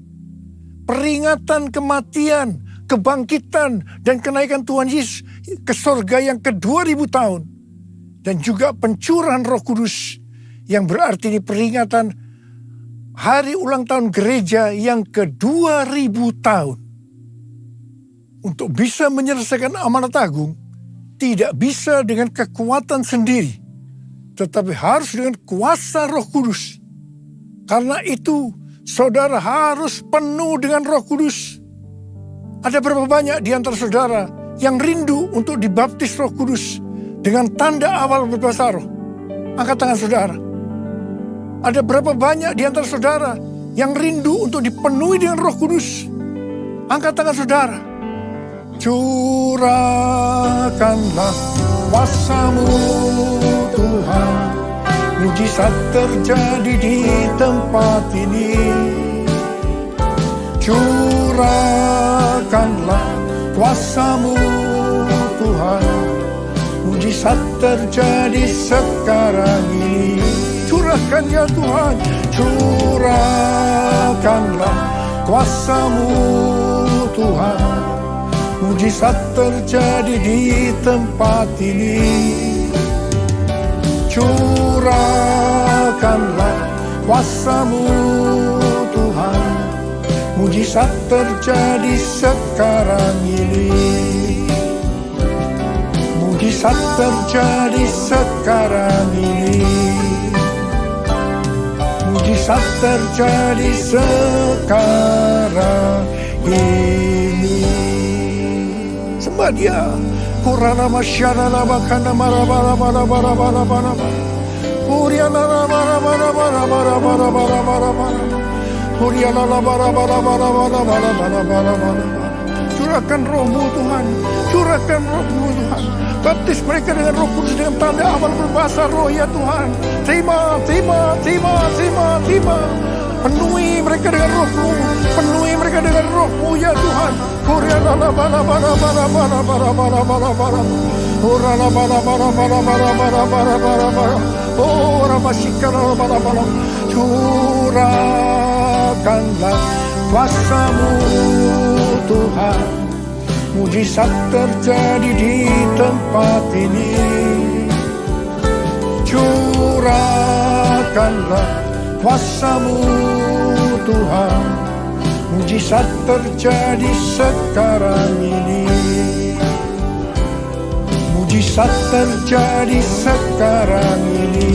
Peringatan kematian, kebangkitan, dan kenaikan Tuhan Yesus ke sorga yang ke-2000 tahun. Dan juga pencurahan Roh Kudus yang berarti ini peringatan hari ulang tahun gereja yang ke-2000 tahun. Untuk bisa menyelesaikan amanat agung, tidak bisa dengan kekuatan sendiri, tetapi harus dengan kuasa Roh Kudus. Karena itu, saudara harus penuh dengan Roh Kudus. Ada berapa banyak di antara saudara yang rindu untuk dibaptis Roh Kudus dengan tanda awal berbahasa roh? Angkat tangan saudara. Ada berapa banyak di antara saudara yang rindu untuk dipenuhi dengan Roh Kudus? Angkat tangan saudara. Curahkanlah kuasa-Mu Tuhan, mujizat terjadi di tempat ini. Curahkanlah kuasa-Mu Tuhan, mujizat terjadi sekarang ini. Curahkan ya Tuhan, curahkanlah kuasa-Mu Tuhan. Mujizat terjadi di tempat ini. Curahkanlah kuasa-Mu Tuhan. Mujizat terjadi sekarang ini. Mujizat terjadi sekarang ini. Mujizat terjadi sekarang ini. Sembah Dia. Kurana masyana labakana marabara bara bara bara bara bara. Kuriana bara bara bara bara bara bara bara bara. Kuriana bara bara bara bara bara bara bara bara. Curahkan Roh-Mu Tuhan, curahkan Roh-Mu Tuhan. Baptis mereka dengan Roh Kudus dengan tanda amal berbahasa roh ya Tuhan. Terima, terima, terima, terima, terima. Penuhi mereka dengan Roh-Mu, penuhi mereka dengan Roh-Mu ya Tuhan. Kuriana bara bara bara bara bara bara bara bara. Orana bara bara bara bara bara bara bara bara. Oh, Ramashikara bara bara. Curahkanlah kuasa-Mu Tuhan. Mujizat terjadi di tempat ini. Curahkanlah kuasa-Mu Tuhan. Mujizat terjadi sekarang ini. Mujizat terjadi sekarang ini.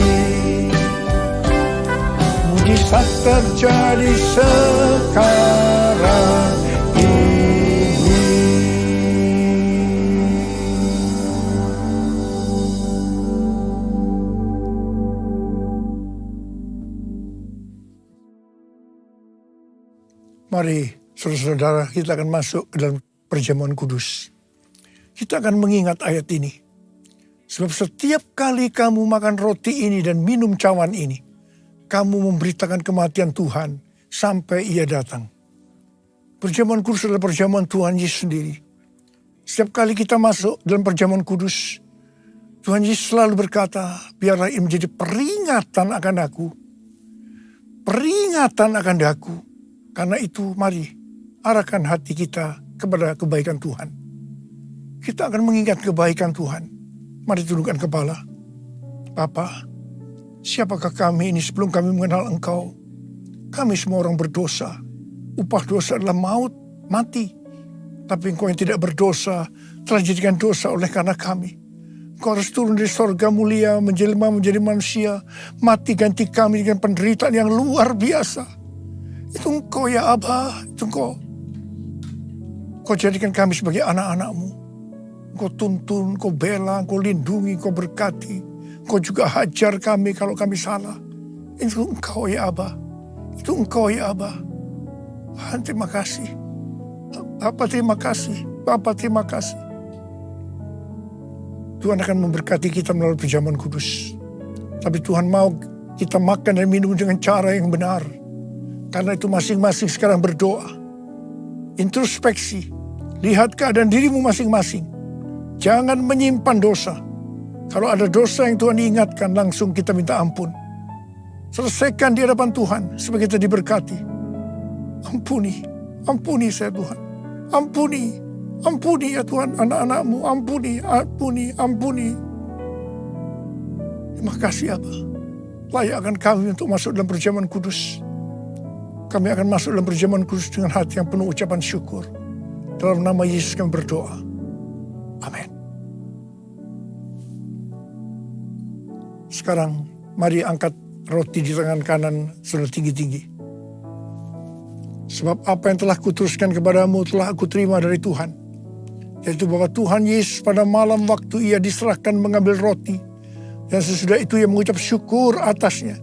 Mujizat terjadi sekarang ini. Mari saudara-saudara, kita akan masuk ke dalam perjamuan kudus. Kita akan mengingat ayat ini. Sebab setiap kali kamu makan roti ini dan minum cawan ini, kamu memberitakan kematian Tuhan sampai Ia datang. Perjamuan kudus adalah perjamuan Tuhan Yesus sendiri. Setiap kali kita masuk dalam perjamuan kudus, Tuhan Yesus selalu berkata, biarlah ini menjadi peringatan akan aku. Peringatan akan aku. Karena itu mari arahkan hati kita kepada kebaikan Tuhan. Kita akan mengingat kebaikan Tuhan. Mari tundukkan kepala. Bapa, siapakah kami ini sebelum kami mengenal Engkau? Kami semua orang berdosa. Upah dosa adalah maut, mati. Tapi Engkau yang tidak berdosa telah dijadikan dosa oleh karena kami. Engkau harus turun dari sorga mulia, menjelma menjadi manusia, mati ganti kami dengan penderitaan yang luar biasa. Itu Engkau ya Abah, itu Engkau. Engkau jadikan kami sebagai anak-anak-Mu. Engkau tuntun, Engkau bela, Engkau lindungi, Engkau berkati. Engkau juga hajar kami kalau kami salah. Itu Engkau ya Abah. Itu Engkau ya Abah. Terima kasih. Bapa terima kasih. Bapa terima kasih. Tuhan akan memberkati kita melalui perjamuan kudus. Tapi Tuhan mau kita makan dan minum dengan cara yang benar. Karena itu masing-masing sekarang berdoa. Introspeksi. Lihat keadaan dirimu masing-masing. Jangan menyimpan dosa. Kalau ada dosa yang Tuhan ingatkan, langsung kita minta ampun. Selesaikan di hadapan Tuhan supaya kita diberkati. Ampuni. Ampuni saya Tuhan. Ampuni. Ampuni ya Tuhan anak-anak-Mu. Ampuni. Ampuni. Ampuni. Terima kasih Abah. Layakkan kami untuk masuk dalam perjamuan kudus. Kami akan masuk dalam perjamuan kudus dengan hati yang penuh ucapan syukur. Dalam nama Yesus kami berdoa. Amin. Sekarang mari angkat roti di tangan kanan saudara tinggi-tinggi. Sebab apa yang telah kuteruskan kepadamu telah aku terima dari Tuhan. Yaitu bahwa Tuhan Yesus pada malam waktu Ia diserahkan mengambil roti. Dan sesudah itu Ia mengucap syukur atasnya.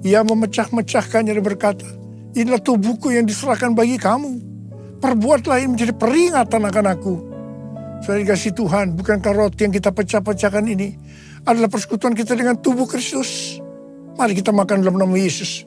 Ia memecah-mecahkannya dan berkata, inilah tubuhku yang diserahkan bagi kamu. Perbuatlah ini menjadi peringatan akan aku. Saudara dikasih Tuhan, bukankah roti yang kita pecah-pecahkan ini adalah persekutuan kita dengan tubuh Kristus? Mari kita makan dalam nama Yesus.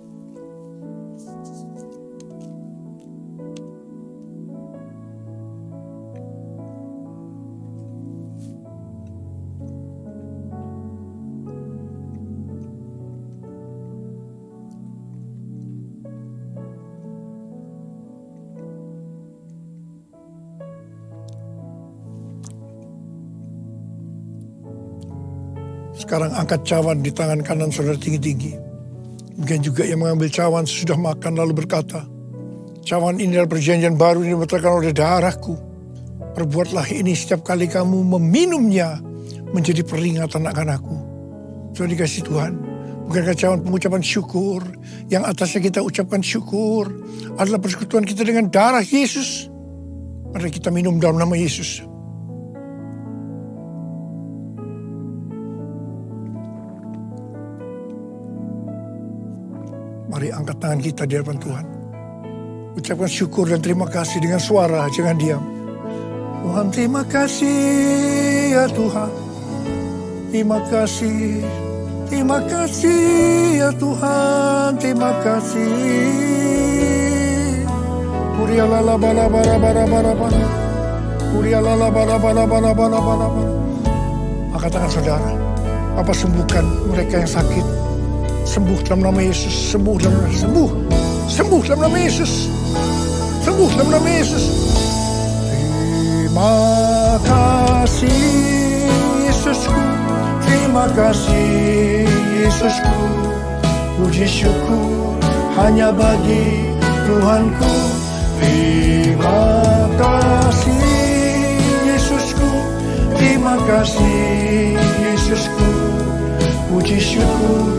Sekarang angkat cawan di tangan kanan saudara tinggi-tinggi. Mungkin juga yang mengambil cawan sesudah makan lalu berkata, cawan ini adalah perjanjian baru yang dibatalkan oleh darahku. Perbuatlah ini setiap kali kamu meminumnya menjadi peringatan akan aku. Tuhan dikasih Tuhan. Bukankah cawan pengucapan syukur yang atasnya kita ucapkan syukur adalah persekutuan kita dengan darah Yesus. Mari kita minum dalam nama Yesus. Mari angkat tangan kita di hadapan Tuhan. Ucapkan syukur dan terima kasih dengan suara, jangan diam. Tuhan terima kasih ya Tuhan. Terima kasih. Terima kasih ya Tuhan. Terima kasih. Kurialala bala bara bara bara bara. Kurialala bala bala bala bala bala bala. Angkat tangan saudara. Bapak sembuhkan mereka yang sakit. Sembuh dalam nama Yesus, sembuh dalam nama Yesus, sembuh dalam nama Yesus, sembuh dalam nama Yesus. Terima kasih Yesusku, terima kasih Yesusku, puji syukur hanya bagi Tuhanku. Terima kasih Yesusku, terima kasih Yesusku, puji syukur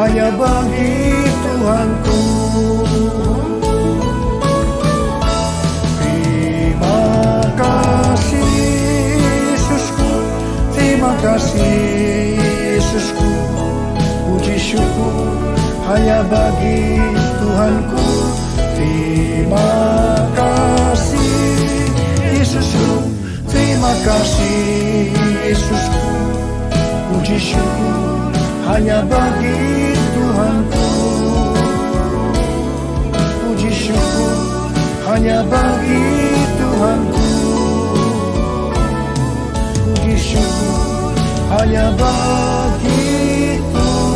hanya bagi Tuhanku. Terima kasih Yesusku, terima kasih Yesusku, puji syukur hanya bagi Tuhanku. Terima kasih Yesusku, terima kasih Yesusku, puji syukur hanya bagi Tuhanku. Puji syukur hanya bagi Tuhanku. Puji syukur hanya bagi Tuhanku.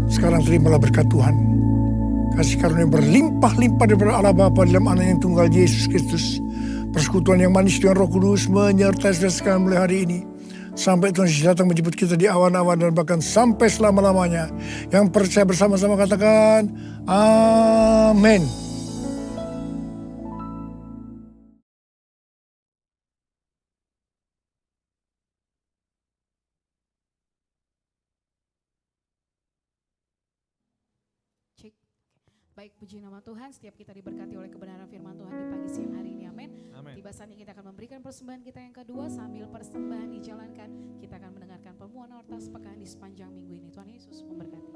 Sekarang terimalah berkat Tuhan. Kasih karunia berlimpah-limpah daripada Allah Bapa dalam Anak yang tunggal Yesus Kristus. Persekutuan yang manis dengan Roh Kudus menyertai saudara sekalian mulai hari ini. Sampai Tuhan Yesus datang menjemput kita di awan-awan dan bahkan sampai selama-lamanya. Yang percaya bersama-sama katakan, amin. Cek. Baik, puji nama Tuhan, setiap kita diberkati oleh kebenaran firman Tuhan di pagi siang hari ini, amin. Tiba saatnya kita akan memberikan persembahan kita yang kedua. Sambil persembahan dijalankan, kita akan mendengarkan pemuanan harta sepekan di sepanjang minggu ini. Tuhan Yesus memberkati.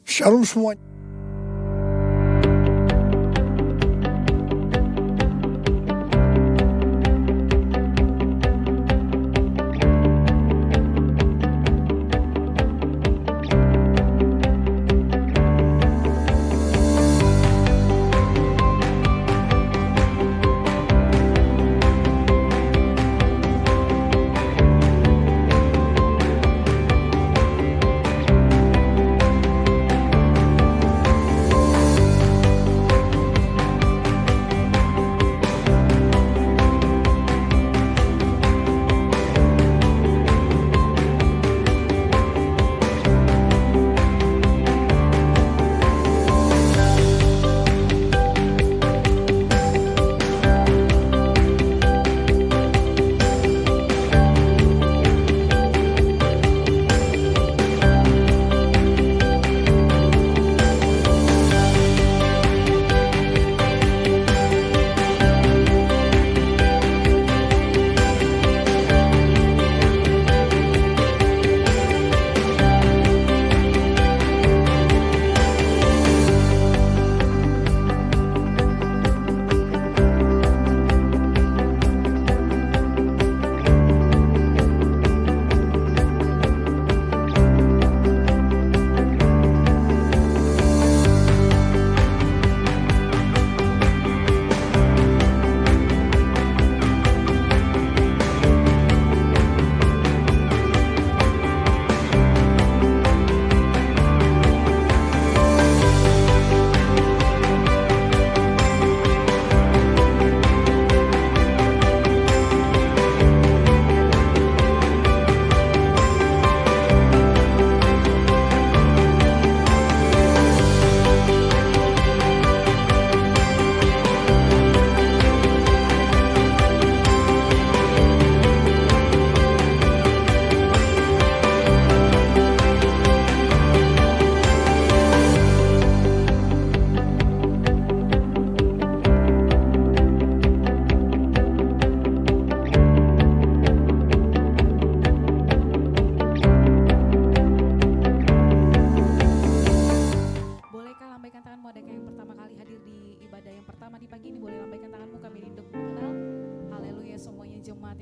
Shalom semuanya.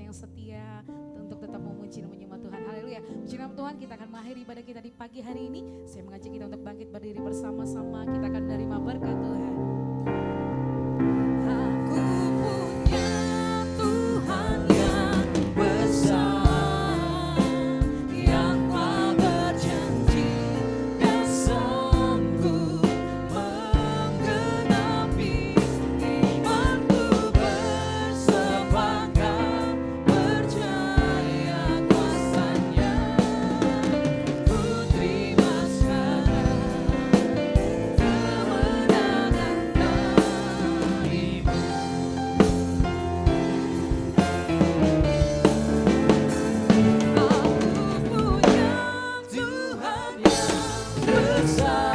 yang setia untuk tetap memuji dan menyembah Tuhan. Haleluya. Puji nama Tuhan, kita akan mengakhiri ibadah kita di pagi hari ini. Saya mengajak kita untuk bangkit berdiri bersama-sama. Kita akan menerima berkat Tuhan. Aku punya Tuhan yang besar, yang telah berjanji dan sanggup menggenapi imanku, bersepakat percaya kuasanya. Ku terima sekarang kemenangan darimu. Aku punya Tuhan yang besar,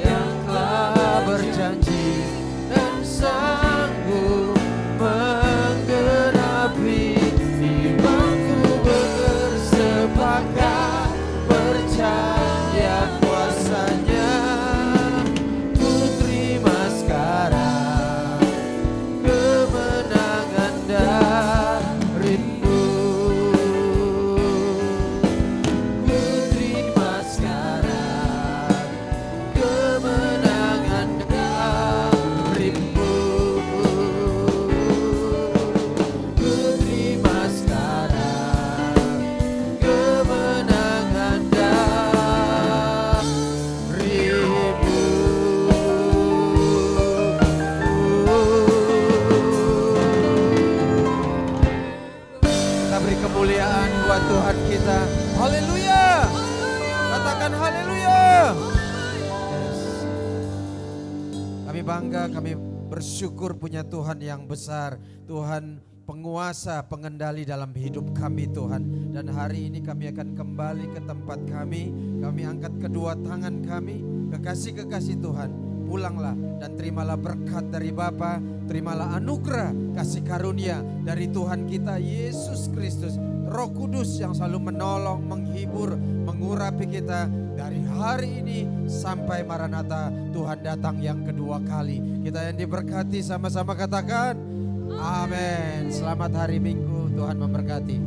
yang telah berjanji dan sanggup menggenapi imanku, bersepakat percaya kuasanya. Ku terima sekarang kemenangan darimu. Ku terima sekarang kemenangan darimu. Ku terima sekarang kemenangan darimu. Kita beri kemuliaan buat Tuhan kita. Haleluya. Katakan haleluya. Yes. Kami bangga, kami bersyukur punya Tuhan yang besar. Tuhan penguasa, pengendali dalam hidup kami Tuhan. Dan hari ini kami akan kembali ke tempat kami. Kami angkat kedua tangan kami. Kekasih-kekasih Tuhan, pulanglah dan terimalah berkat dari Bapa, terimalah anugerah kasih karunia dari Tuhan kita Yesus Kristus, Roh Kudus yang selalu menolong, menghibur, mengurapi kita dari hari ini sampai Maranatha Tuhan datang yang kedua kali. Kita yang diberkati sama-sama katakan amin. Selamat hari Minggu, Tuhan memberkati.